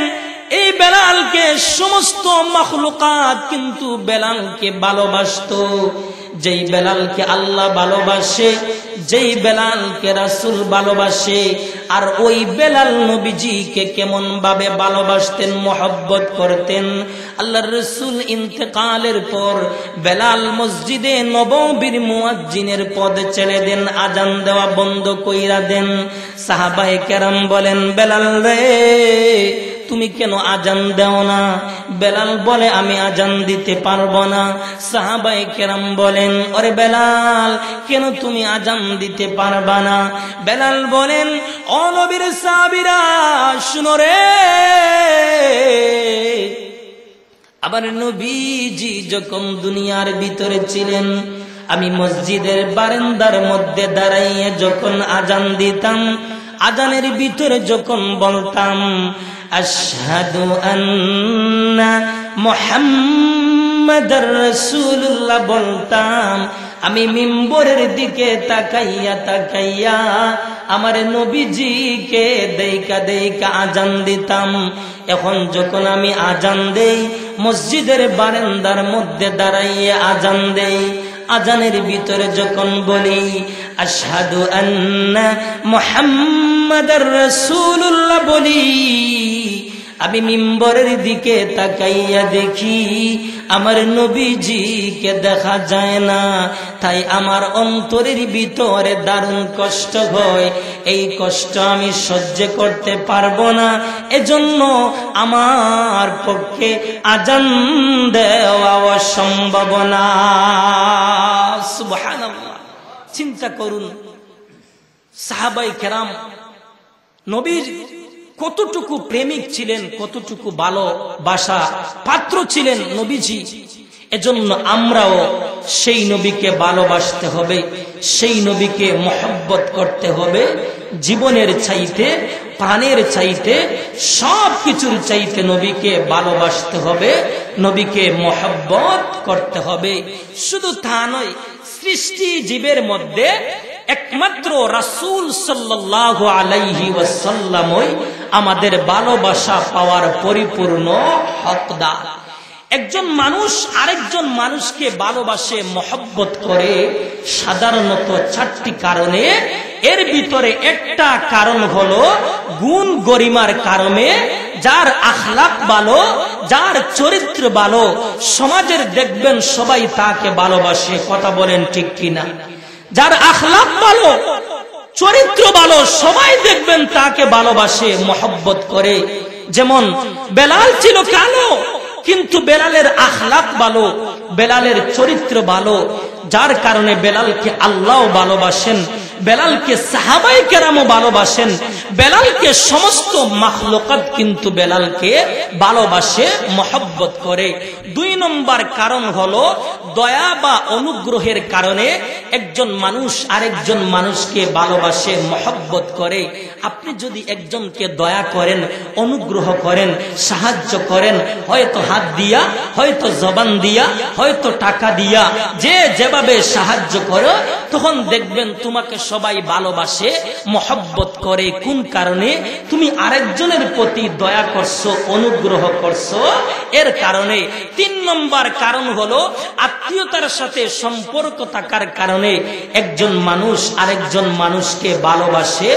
A: এই বেলালকে সমস্ত মাখলুকাত কিন্তু বেলালকে ভালোবাসতো। যেই বেলালকে আল্লাহ ভালোবাসে, যেই বেলালকে রাসূল ভালোবাসে, আর ওই বেলাল নবীজিকে কেমন ভাবে ভালোবাসতেন, মহব্বত করতেন। আল্লাহর রাসূল ইন্তেকালের পর বেলাল মসজিদে নববীর মুয়াজ্জিনের পদ ছেড়ে দেন, আজান দেওয়া বন্ধ কইরা দেন। সাহাবায়ে কেরাম বলেন, বেলাল রে, তুমি কেন আজান দাও না? বেলাল বলে আমি আজান দিতে পারবো না। সাহাবায়ে কেরাম বলেন ওরে বেলাল কেন তুমি আজান দিতে পারবা না? বেলাল বলেন ও নবীর সাহাবীরা শুনো রে, আবার নবীজি যখন দুনিয়ার ভিতরে ছিলেন আমি মসজিদের বারান্দার মধ্যে দাঁড়াইয়ে যখন আজান দিতাম, আজানের ভিতরে যখন বলতাম আশহাদু আন্না মুহাম্মাদার রাসূলুল্লাহ বলতাম, আমি মিম্বরের দিকে তাকাইয়া আমার নবীজিকে দেইকা দেইকা আজান দিতাম। এখন যখন আমি আজান দেই মসজিদের বারান্দার মধ্যে দাঁড়াইয়ে আজান দেই, আজানের ভিতরে যখন বলি আশহাদু আন্না মুহাম্মাদার রাসূলুল্লাহ বলি, আমি মিম্বরের দিকে তাকাইয়া দেখি আমার নবীজিকে দেখা যায় না। তাই আমার অন্তরের ভিতরে দারুণ কষ্ট হয়, এই কষ্ট আমি সহ্য করতে পারবো না, এজন্য আমার পক্ষে আজান দেওয়া অসম্ভব না। সুবহানাল্লাহ। চিন্তা করুন সাহাবায়ে কেরাম নবীর কতটুকু প্রেমিক ছিলেন, কতটুকু ভালোবাসা পাত্র ছিলেন নবীজি। এজন্য আমরাও সেই নবীকে ভালোবাসতে হবে, সেই নবীকে মহব্বত করতে হবে। জীবনের চাইতে, প্রাণের চাইতে, সব কিছুর চাইতে নবীকে ভালোবাসতে হবে, নবীকে মহব্বত করতে হবে। শুধু তা নয়, সৃষ্টি জীবের মধ্যে একমাত্র রাসূল সাল্লাল্লাহু আলাইহি ওয়াসাল্লামই আমাদের ভালোবাসা পাওয়ার পরিপূর্ণ হকদার। একজন মানুষ আরেকজন মানুষকে ভালোবাসে, মহব্বত করে সাধারণত 4টি কারণে। এর ভিতরে একটা কারণ হলো গুণ গরিমার কারণে। যার আখলাক ভালো, যার চরিত্র ভালো, সমাজের দেখবেন সবাই তাকে ভালোবাসে। কথা বলেন ঠিক কিনা? যার আখলাক ভালো, চরিত্র ভালো, সবাই দেখবেন তাকে ভালোবাসে, মহব্বত করে। যেমন বেলাল ছিল কালো, কিন্তু বেলালের আখলাক ভালো, বেলালের চরিত্র ভালো, যার কারণে বেলালকে আল্লাহ ভালোবাসেন, বেলালকে সাহাবায়ে কেরামও ভালোবাসেন, বেলালকে সমস্ত মাখলুকাত কিন্তু বেলালকে ভালোবাসে, মহব্বত করে। 2 নম্বর কারণ হলো দয়া বা অনুগ্রহের কারণে একজন মানুষ আরেকজন মানুষকে ভালোবাসে, মহব্বত করে। আপনি যদি একজনকে দয়া করেন, অনুগ্রহ করেন, সাহায্য করেন, হয়তো হাত দিয়া, হয়তো জবান দিয়া, হয়তো টাকা দিয়া, যে যেভাবে সাহায্য করো, তখন দেখবেন তোমাকে সবাই ভালোবাসে, মহব্বত করে। কোন কারণে? তুমি আরেকজনের প্রতি দয়া করছো, অনুগ্রহ করছো, এর কারণে। 3 নম্বর কারণ হলো আত্মীয়তার সাথে সম্পর্ক থাকার কারণে একজন মানুষ আরেকজন মানুষকে ভালোবাসে,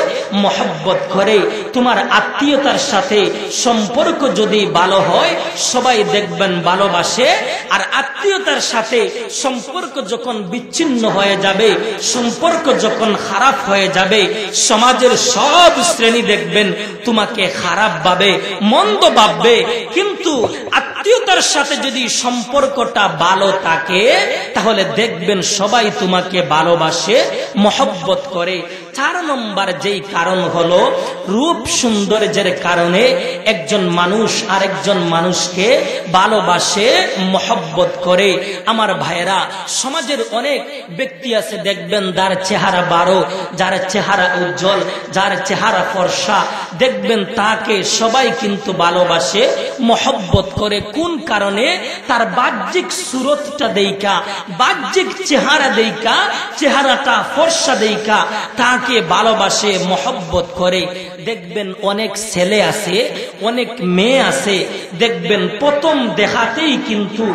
A: মহব্বত করে। তোমার আত্মীয়তার সাথে সম্পর্ক যদি ভালো হয়, সবাই দেখবেন ভালোবাসে। আর আত্মীয়তার সাথে সম্পর্ক যখন বিচ্ছিন্ন হয়ে যাবে, সম্পর্ক যখন খারাপ হয়ে যাবে, সমাজের সব শ্রেণী দেখবেন তোমাকে খারাপ ভাবে, মন্দ ভাববে। কিন্তু আত্মীয়তার সাথে যদি সম্পর্কটা ভালো থাকে, তাহলে দেখবেন সবাই তোমাকে ভালোবাসে, মহব্বত করে। 4 নম্বর যেই কারণ হলো রূপ সৌন্দর্যের কারণে একজন মানুষ আরেকজন মানুষকে ভালোবাসে, মহব্বত করে। আমার ভাইরা, সমাজের অনেক ব্যক্তি আছে দেখবেন যার চেহারা বারো, যার চেহারা উজ্জ্বল, যার চেহারা ফর্সা, দেখবেন তাকে সবাই কিন্তু ভালোবাসে, মহব্বত করে। কোন কারণে? তার বাহ্যিক সুরতটা দেইকা, বাহ্যিক চেহারা দেইকা, চেহারাটা ফর্সা দেইকা তাকে ভালোবাসে, মহব্বত করে। দেখবেন অনেক ছেলে আছে, অনেক মেয়ে আছে, দেখবেন প্রথম দেখাতেই কিন্তু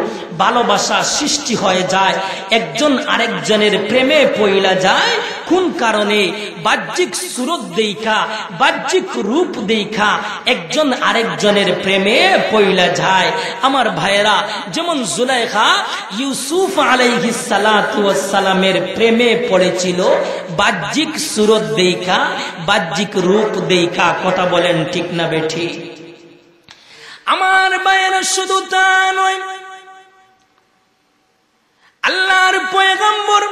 A: ভালোবাসা সৃষ্টি হয়ে যায়, একজন আরেকজনের প্রেমে পইলা যায়। কোন কারণে? বাহ্যিক সুরত দেইখা, বাহ্যিক রূপ দেইখা একজন আরেকজনের প্রেমে পইলা যায়। আমার ভাইয়েরা, যেমন জুলাইখা ইউসুফ আলাইহিস সালাতু ওয়াস সালামের প্রেমে পড়েছিল বাহ্যিক সুরত দেইখা, বাহ্যিক রূপ দেইখা। কথা বলেন ঠিক না বেঠি? আমার ভাইয়েরা শুধু তা নয়, আল্লাহর পয়গম্বর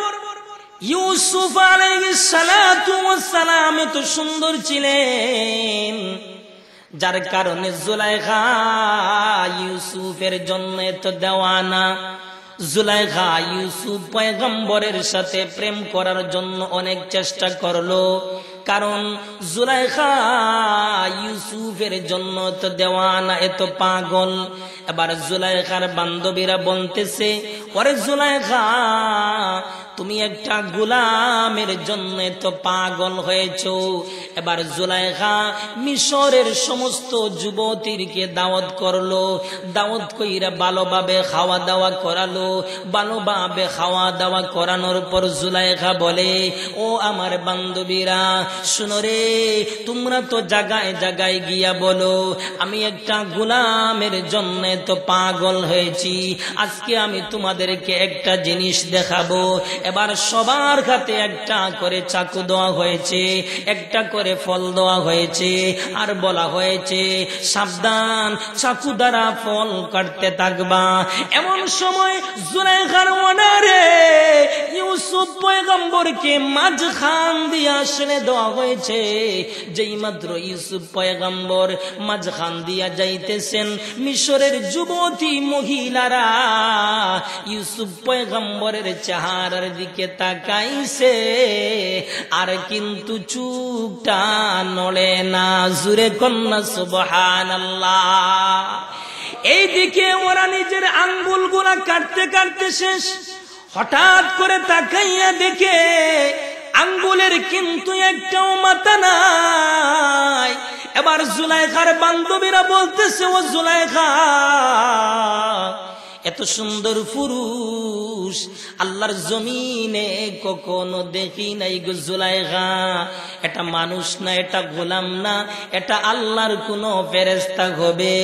A: ইউসুফ আলাইহিস সালাতু ওয়াস সালাম এত সুন্দর ছিলেন, যার কারণে জুলাইখা ইউসুফের জন্য এত দেওয়ানা। জুলাইখা ইউসুফ পয়গম্বরের সাথে প্রেম করার জন্য অনেক চেষ্টা করলো, কারণ জুলাইখা ইউসুফের জন্য তো দেওয়ানা, এত পাগল। এবার জুলাইখার বান্ধবীরা বলতেছে, ওরে জুলাইখা, তুমি একটা গোলামের জন্য তো পাগল হয়েছো। এবার জুলাইখা মিশরের সমস্ত যুবতীকে দাওয়াত করলো, দাওয়াত কইরা ভালোভাবে খাওয়া দাওয়া করালো। ভালোভাবে খাওয়া দাওয়া করানোর পর জুলাইখা বলে, ও আমার বান্ধবীরা শুনো রে, তোমরা তো জায়গায় জায়গায় গিয়া বলো আমি একটা গোলামের জন্য তো পাগল হয়েছি, আজকে আমি তোমাদেরকে একটা জিনিস দেখাবো। এবার সবার হাতে একটা করে চাকু দেওয়া হয়েছে, একটা করে ফল দেওয়া হয়েছে, আর বলা হয়েছে সাবধান, চাকু দ্বারা ফল কাটতে থাকবা। এমন সময় জুলাইখার অর্ডারে ইউসুফ পয়গম্বরকে মাঝখান দিয়ে আসলে দেওয়া হয়েছে। যেই মাত্র ইউসুফ পয়গম্বর মাঝখান দিয়া যাইতেছেন, মিশরের যুবতী মহিলারা ইউসুফ পয়গম্বরের চেহারার দিকে তাকাইছে, আর কিন্তু চুপটা নড়ে না। জুরে কন্যা সুবহানাল্লাহ। এইদিকে ওরা নিজের আঙ্গুলগুলা কাটতে কাটতে শেষ, হঠাৎ করে তাকাইয়া দেখে আঙ্গুলের কিন্তু একটাও মাথা নাই। এবার জুলাইখার বান্ধবীরা বলতেছে, ও জুলাইখা, এত সুন্দর পুরুষ আল্লাহর জমিনে কখনো দেখি নাই গো জুলাইখা। এটা মানুষ না, এটা গোলাম না, এটা আল্লাহর কোন ফেরেশতা হবে।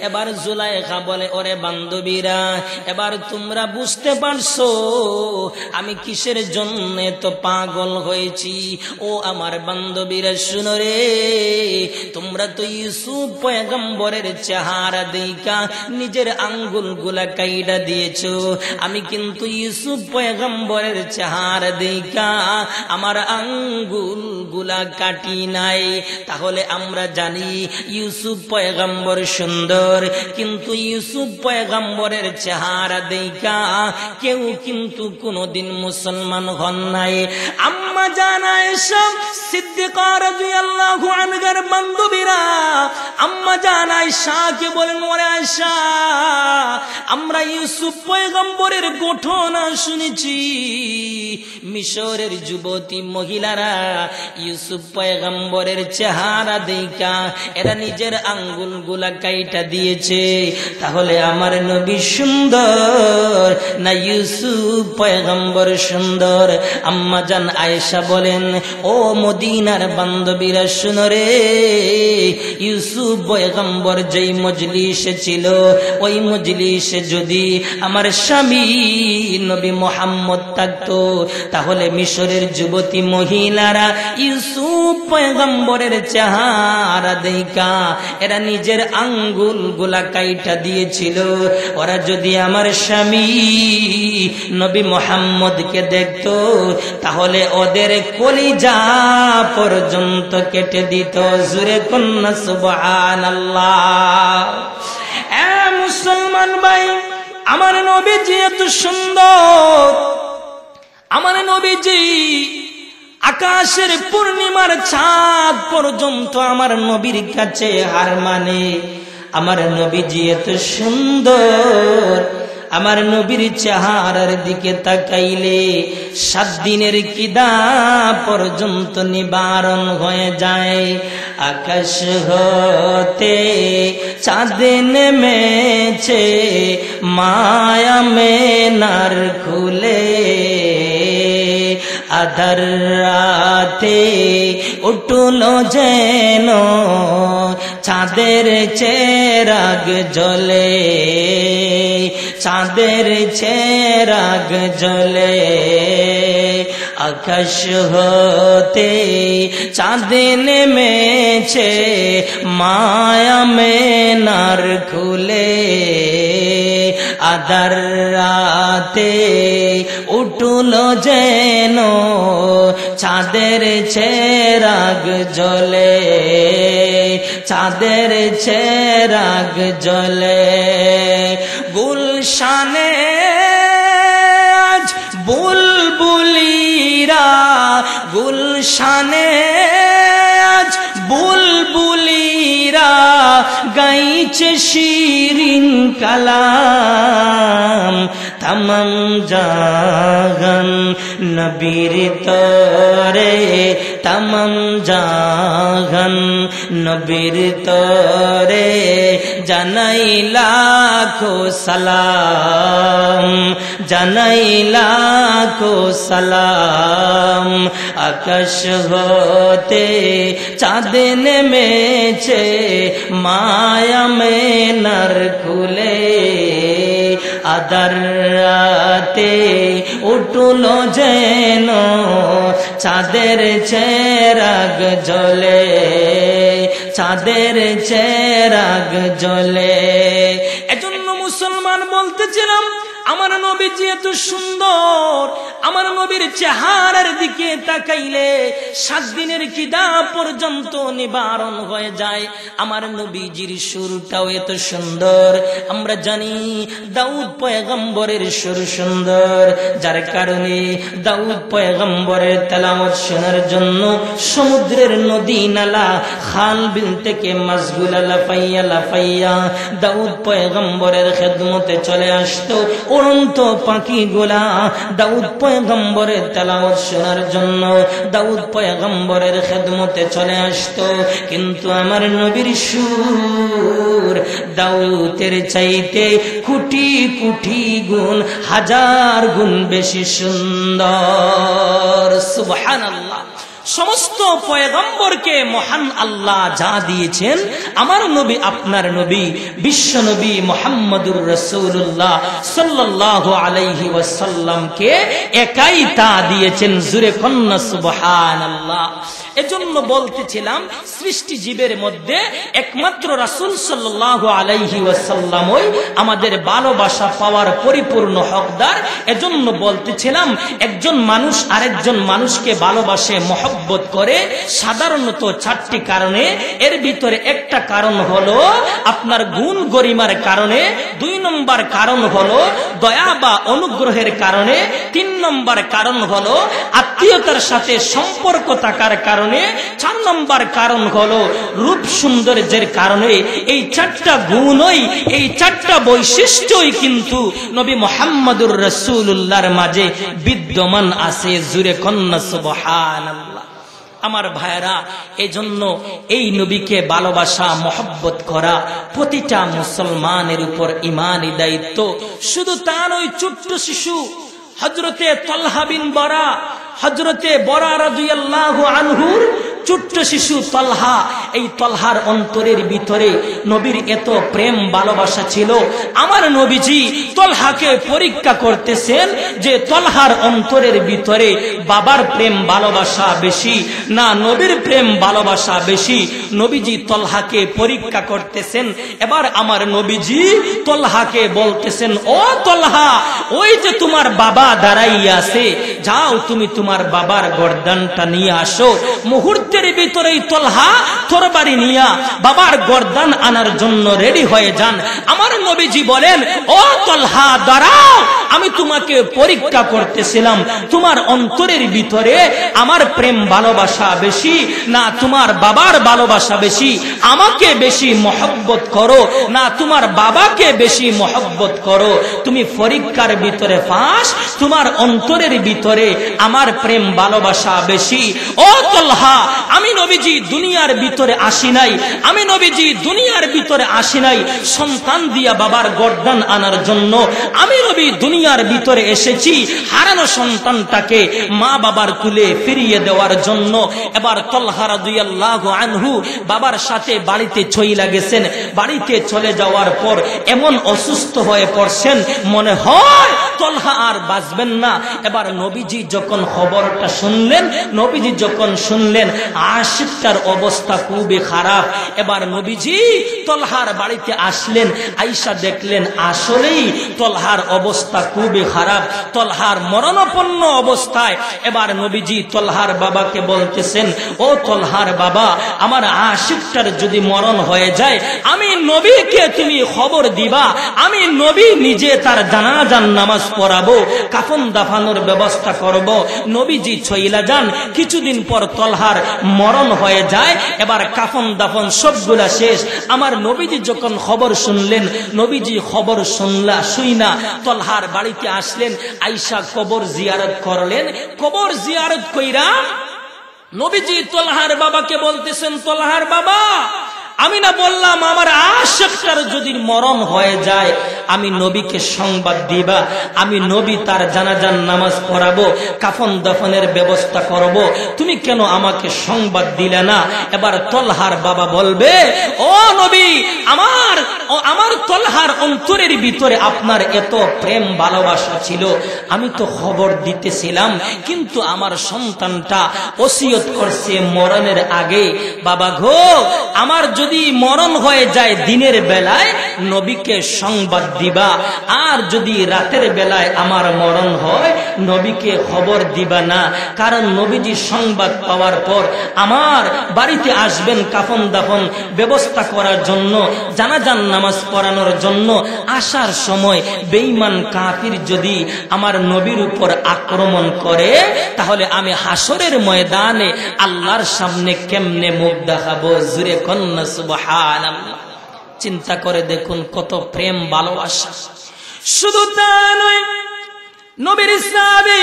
A: এবার জুলাইখা বলে, ওরে বান্ধবীরা, এবার তোমরা বুঝতে পারছো আমি কিসের জন্য তো পাগল হয়েছি। ও আমার বান্ধবীরা শুনো রে, তোমরা তো ইউসুফ পয়গম্বরের চেহারা দেইখা নিজের আঙ্গুল গুলা কাইডা দিয়েছো, আমি কিন্তু ইউসুফ পয়গম্বরের চেহারা দেইখা আমার আঙ্গুল গুলা কাটি নাই। তাহলে আমরা জানি ইউসুফ পয়গম্বর সুন্দর, কিন্তু ইউসুফ পয়গম্বরের চেহারা দেইখা কেউ কিন্তু কোনদিন মুসলমান হন নাই। আম্মা জান আয়েশা সিদ্দিকা রাদিয়াল্লাহু আনহার বান্ধবীরা আম্মা জান আয়েশাকে বলেন, ওরে আয়েশা, আমরা ইউসুফ পয়গম্বরের ঘটনা শুনেছি। মিশরের যুবতী মহিলারা ইউসুফ পয়গম্বরের চেহারা দেইখা এরা নিজের আঙ্গুল গুলা কাইটা দিয়েছে। তাহলে আমার নবী সুন্দর না ইউসুফ পয়গম্বর সুন্দর? আম্মা জান আয়েশা বলেন, ও মদিনার বান্ধবীরা শুনো রে, ইউসুফ পয়গম্বর যেই মজলিসে ছিল, ওই মজলিসে যদি আমার স্বামী নবী মুহাম্মদ থাকতো, তাহলে মিশরের যুবতী মহিলারা ইউসুফ পয়গম্বরের চেহারা দেইখা এরা নিজের আঙ্গুল গুলা কাইটা দিয়েছিল। ওরা যদি আমার স্বামী নবী মুহাম্মদকে দেখতো, তাহলে ওদের কলিজা পর্যন্ত কেটে দিত। জুরে কন্যা সুবহানাল্লাহ। এ মুসলমান ভাই, আমার নবীজি এত সুন্দর, আমার নবীজি আকাশের পূর্ণিমার চাঁদ পর্যন্ত আমার নবীর কাছে হার মানে। আমার নবীজি এত সুন্দর, আমার নবীর চেহারার দিকে তাকাইলে 7 দিনের কিদা পর্যন্ত নিবারণ হয়ে যায়। আকাশ হতে চাঁদ নেমেছে, মায়া মেনার খুলে, আধার রাতে উঠল যেন চাঁদের চেরাগ জ্বলে, চাঁদের চেরাগ জ্বলে। আকাশ হতে চাঁদ নেমেছে মায়া মেনার খুলে আধার রাতে উঠল যেন চাঁদের চেরাগ জ্বলে চাঁদের চেরাগ জ্বলে গুলশানে আজ বুলবুলিরা গুলশানে আজ বুলবুলিরা গাইছে শিরিন কালাম তমাম জাহান নবীর তরে তমাম জাহান নবীর তরে জানাই লাখো সালাম জানাই লাখো সালাম আকাশ হতে চাঁদ নেমেছে মায়া মেনার খুলে আধার রাতে উঠল যেন চাঁদের চেরাগ জ্বলে চাঁদের চেরাগ জ্বলে এজন্য মুসলমান বলতেছিলাম আমার নবীজি এত সুন্দর আমার নবীর চেহারার দিকে তাকাইলে 7 দিনের কিদা পর্যন্ত নিবারণ হয়ে যায় আমার নবীজির সুরটাও এত সুন্দর আমরা জানি দাউদ পয়গম্বরের সুর সুন্দর যার কারণে দাউদ পয়গম্বরের তেলাওয়াত শোনার জন্য সমুদ্রের নদী নালা খাল বিল থেকে মাসগুলা লাফাইয়া দাউদ পয়গম্বরের খেদমতে চলে আসতো উড়ন্ত পাখিগুলা দাউদ পয়গম্বরের তেলাওয়াত শোনার জন্য দাউদ পয়গম্বরের খেদমতে চলে আসতো কিন্তু আমার নবীর সুর দাউদের চাইতে কোটি কোটি গুণ হাজার গুণ বেশি সুন্দর সুবহানাল্লাহ সমস্ত পয়গম্বরকে মহান আল্লাহ যা দিয়েছেন আমার নবী আপনার নবী বিশ্ব নবী মুহাম্মদুর রাসূলুল্লাহ সাল্লাল্লাহু আলাইহি ওয়াসাল্লামকে একাই তা দিয়েছেন জুরে কন্না সুবহানাল্লাহ এজন্য বলতেছিলাম সৃষ্টি জীবের মধ্যে একমাত্র রাসূল সাল্লাল্লাহু আলাইহি ওয়াসাল্লামই আমাদের ভালোবাসা পাওয়ার পরিপূর্ণ হকদার এজন্য বলতেছিলাম একজন মানুষ আরেকজন মানুষকে ভালোবাসে মহব্বত করে সাধারণত 4টি কারণে এর ভিতরে একটা কারণ হলো আপনার গুণ গরিমার কারণে 2 নম্বর কারণ হলো দয়া বা অনুগ্রহের কারণে 3 নম্বর কারণ হলো আত্মীয়তার সাথে সম্পর্ক থাকার কারণে 4 নম্বর কারণ হলো রূপ সৌন্দর্যের কারণে এই 4টা গুণই এই 4টা বৈশিষ্ট্যই কিন্তু নবী মুহাম্মদুর রাসূলুল্লাহর মাঝে বিদ্যমান আছে জুরে কন্না সুবহানাল্লাহ আমার ভাইরা এজন্য এই নবীকে ভালোবাসা মহব্বত করা প্রতিটা মুসলমানের উপর ঈমানি দায়িত্ব শুধু তার ওই ছোট্ট শিশু হযরতে তালহা বিন বরা হযরতে বরা রাদিয়াল্লাহু আনহুর ছোট্ট শিশু তালহা এই তালহার অন্তরের ভিতরে নবীর এত প্রেম ভালোবাসা ছিল আমার নবীজি তালহাকে পরীক্ষা করতেছেন যে তালহার অন্তরের ভিতরে বাবার প্রেম ভালোবাসা বেশি না নবীর প্রেম ভালোবাসা বেশি নবীজি তালহাকে পরীক্ষা করতেছেন এবার আমার নবীজি তালহাকে বলতেছেন ও তালহা ওই যে তোমার বাবা দাঁড়াইয়া আছে যাও তুমি তোমার বাবার গর্দানটা নিয়ে আসো মুহূর্তের ভিতরেই তালহা তরবারি নিয়া বাবার গর্দান আনার জন্য রেডি হয়ে যান আমার নবীজি বলেন ও তালহা দাঁড়াও আমি তোমাকে পরীক্ষা করতেছিলাম তোমার অন্তরের ভিতরে আমার প্রেম ভালোবাসা বেশি না তোমার বাবার ভালোবাসা বেশি আমাকে বেশি মহব্বত করো না তোমার বাবাকে বেশি মহব্বত করো তুমি পরীক্ষার ভিতরে ফাঁস তোমার অন্তরের ভিতরে আমার প্রেম ভালোবাসা বেশি ও তালহা আমি নবীজি দুনিয়ার ভিতরে আসি নাই, আমি নবীজি দুনিয়ার ভিতরে আসি নাই সন্তান দিয়া বাবার গর্দান আনার জন্য। আমি নবী দুনিয়ার ভিতরে এসেছি হারানো সন্তানটাকে মা বাবার কুলে ফিরিয়ে দেওয়ার জন্য। এবার তলহা রাদিয়াল্লাহু আনহু বাবার সাথে বাড়িতে চইলা গেছেন। বাড়িতে চলে যাওয়ার পর এমন অসুস্থ হয়ে পড়ছেন, মনে হয় তলহা আর বাঁচবেন না। এবার নবীজি যখন খবরটা শুনলেন, নবীজি যখন শুনলেন আশিকটার অবস্থা খুবই খারাপ, এবার নবীজি তলহার বাড়িতে আসলেন। আয়েশা দেখলেন আসলেই তলহার অবস্থা খুবই খারাপ, তলহার মরণাপন্ন অবস্থায়। এবার নবীজি তলহার বাবাকে বলতেছেন, ও তলহার বাবা, আমার আশিকটার যদি মরণ হয়ে যায়, আমি নবীকে তুমি খবর দিবা, আমি নবী নিজে তার জানাজার নামাজ পড়াবো, কাফন দাফানোর ব্যবস্থা করব। নবীজি চইলা যান। কিছুদিন পর তলহার মরণ হয়ে যায়। এবার কাফন দাফন সবগুলা শেষ। আমার নবীজি যখন খবর শুনলেন, নবীজি খবর শুইনা তলহার বাড়িতে আসলেন। আয়েশা কবর জিয়ারত করলেন। কবর জিয়ারত কইরা নবীজি তলহার বাবাকে বলতেছেন, তলহার বাবা, আমি না বললাম আমার আশিকটার যদি মরণ হয়ে যায় আমি নবীকে সংবাদ দিবা, আমি নবী তার জানাজার নামাজ পড়াবো, কাফন দাফনের ব্যবস্থা করব, তুমি কেন আমাকে সংবাদ দিলে না? এবার তলহার বাবা বলবে, ও নবী, আমার তলহার অন্তরের ভিতরে আপনার এত প্রেম ভালোবাসা ছিল, আমি তো খবর দিতেছিলাম, কিন্তু আমার সন্তানটা ওসিয়ত করছে মরণের আগে, বাবা গো, আমার যদি মরণ হয়ে যায় দিনের বেলায় নবীকে সংবাদ দিবা, আর যদি রাতের বেলায় আমার মরণ হয় নবীকে খবর দিবা না। কারণ নবীজি সংবাদ পাওয়ার পর আমার বাড়িতে আসবেন কাফন দাফন ব্যবস্থা করার জন্য, জানাজান নামাজ পড়ানোর জন্য। আসার সময় বেঈমান কাফির যদি আমার নবীর উপর আক্রমণ করে, তাহলে আমি হাসরের ময়দানে আল্লাহর সামনে কেমনে মুখ দেখাবো? জুরে কন্যা সুবহানাল্লাহ। চিন্তা করে দেখুন কত প্রেম ভালোবাসা। শুধু তা নয়, নবীর সাহাবী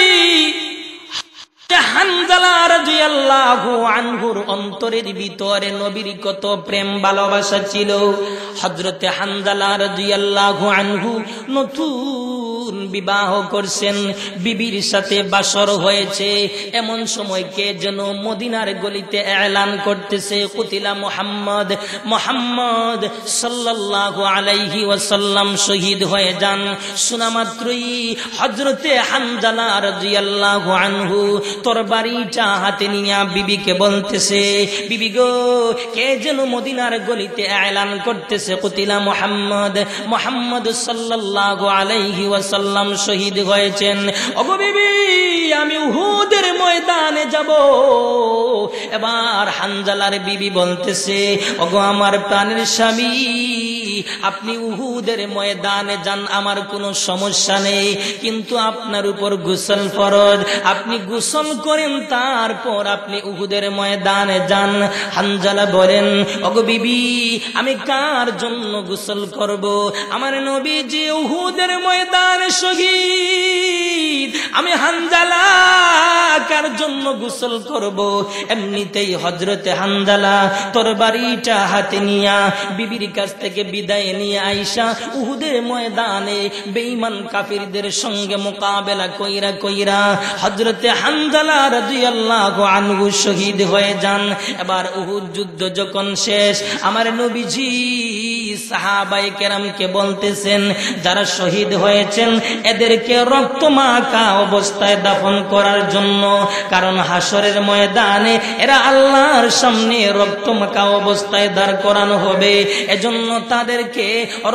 A: হানজালা রাদিয়াল্লাহু আনহুর অন্তরের ভিতরে নবীর কত প্রেম ভালোবাসা ছিল। হযরতে হানজালা রাদিয়াল্লাহু আনহু নতুন বিবাহ করছেন, বিবির সাথে বাসর হয়েছে। এমন সময় কে যেন মদিনার গলিতে এলান করতেছে, কুতিলা মুহাম্মদ, মুহাম্মদ সাল্লাল্লাহু আলাইহি ওয়াসাল্লাম শহীদ হয়ে যান। শোনা মাত্রই হযরতে হানজালা রাদিয়াল্লাহু আনহু তরবারিটা হাতে নিয়ে বিবিকে বলতেছে, বিবি গো, কে যেন মদিনার গলিতে এলান করতেছে, কুতিলা মুহাম্মদ, মুহাম্মদ সাল্লাল্লাহু আলাইহি ওয়াসাল্লাম শহীদ হয়েছেন। ওগো বিবি, আমি উহুদের ময়দানে যাব। এবার হানজালার বিবি বলতেছে, ওগো আমার প্রাণের স্বামী, আপনি উহুদের ময়দানে যান, আমার কোনো সমস্যা নেই, কিন্তু আপনার উপর গোসল ফরজ, আপনি গোসল করেন, তারপর আপনি উহুদের ময়দানে যান। হানজালা বলেন, ওগো বিবি, আমি কার জন্য গোসল করব? আমার নবীজি উহুদের ময়দানে শহীদ, আমি হানজালা কার জন্য গোসল করব? এমনিতেই হযরতে হানজালা তরবারিটা হাতে নিয়া বিবির কাছ থেকে বিদায় নিয়ে আয়েশা উহুদের ময়দানে বেঈমান কাফিরদের সঙ্গে মোকাবেলা কইরা হযরতে হানজালা রাদিয়াল্লাহু আনহু শহীদ হয়ে যান। এবার উহুদ যুদ্ধ যখন শেষ, আমার নবীজি সাহাবায়ে কেরামকে বলতেছেন, যারা শহীদ হয়েছেন এদেরকে রক্তমাখা অবস্থায় দাফন করার জন্য, কারণ হাসরের ময়দানে এরা আল্লাহর সামনে রক্তমাখা অবস্থায় দাঁড় করানো হবে। এজন্য তাদেরকে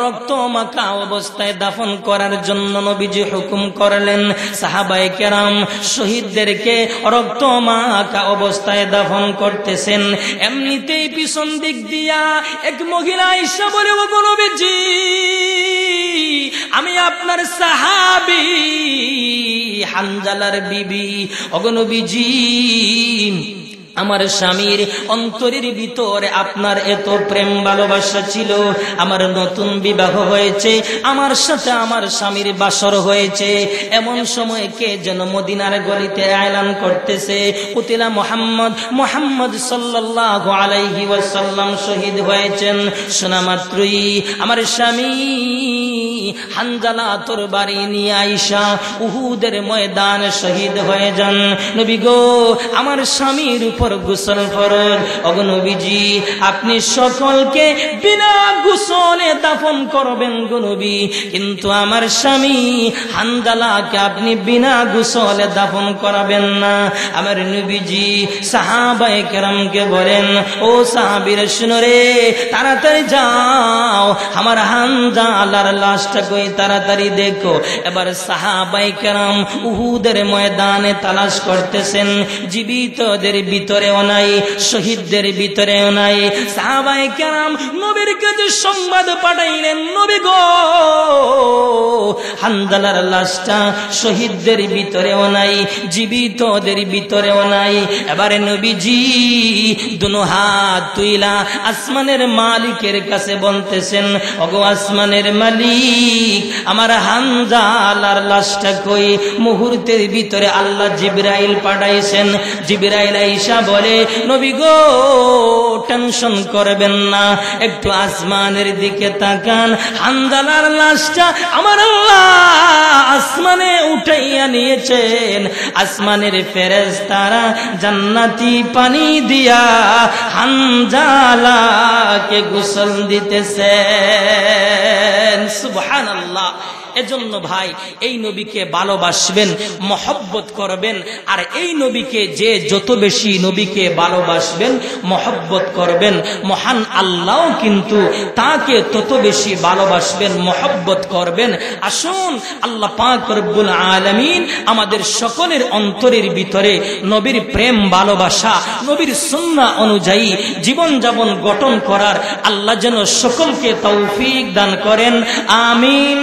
A: রক্তমাখা অবস্থায় দাফন করার জন্য নবীজি হুকুম করলেন। সাহাবায়ে কেরাম শহীদদেরকে রক্তমাখা অবস্থায় দাফন করতেছেন। এমনিতেই পিছন দিক দিয়া এক মহিলা আয়েশা বলে, ওগো নবীজি, আমি আপনার সাহাবী হানজালার বিবি, ওগো নবীজি, আমার স্বামীর অন্তরের ভিতরে আপনার এত প্রেম ভালোবাসা ছিল, আমার নতুন বিবাহ হয়েছে, আমার সাথে আমার স্বামীর বাসর হয়েছে, এমন সময় কে যেন মদিনার গলিতে এলান করতেছে, কুতিলা মুহাম্মদ সাল্লাল্লাহু আলাইহি ওয়াসাল্লাম শহীদ হয়েছেন। শোনা মাত্রই আমার স্বামী হানজালা তরবারি নিয়ে আয়েশা উহুদের ময়দানে শহীদ হয়ে যান। নবী গো, আমার স্বামীর উপর গোসল ফরজ। ওগো নবীজি, আপনি সকলকে বিনা গোসলে দাফন করবেন গো নবী, কিন্তু আমার স্বামী হানজালাকে আপনি বিনা গোসলে দাফন করাবেন না। আমার নবীজি সাহাবায়ে কেরামকে বলেন, ও সাহাবীরা শুনো রে, তাড়াতাড়ি যাও, আমার হানজালার লাশটা কই, তাড়াতাড়ি দেখো। এবার সাহাবায়ে কেরাম উহুদের ময়দানে তালাশ করতেছেন, জীবিতদের ভিতরেও নাই, শহীদদের ভিতরেও নাই। সাহাবায়ে কেরাম নবীর কাছে সংবাদ পাঠাইলেন, নবী গো, হানজালার লাশটা শহীদদের ভিতরেও নাই, জীবিতদের ভিতরেও নাই। এবারে নবীজি দুনো হাত তুইলা আসমানের মালিকের কাছে বলতেছেন, ওগো আসমানের মালিক, আমার হানজালার লাশটা কই? মুহূর্তের ভিতরে আল্লাহ জিবরাইল পাঠাইছেন। জিবরাইল আইসা বলে, নবী গো, টেনশন করবেন না, একটু আসমানের দিকে তাকান, হানজালার লাশটা আমার আল্লাহ আসমানে উঠাইয়া নিয়েছেন। আসমানের ফেরেশতারা জান্নাতি পানি দিয়া হানজালাকে গোসল দিতেছেন। সুবহানাল্লাহ। এজন্য ভাই, এই নবীকে ভালোবাসবেন, মহব্বত করবেন, আর এই নবীকে যে যত বেশি নবীকে ভালোবাসবেন, মহব্বত করবেন, মহান আল্লাহ কিন্তু তাকে তত বেশি ভালোবাসবেন, মহব্বত করবেন। আসুন আল্লাহ পাক রব্বুল আলামিন আমাদের সকলের অন্তরের ভিতরে নবীর প্রেম ভালোবাসা, নবীর সুন্নাহ অনুযায়ী জীবন যাপন গঠন করার আল্লাহ যেন সকলকে তৌফিক দান করেন। আমিন।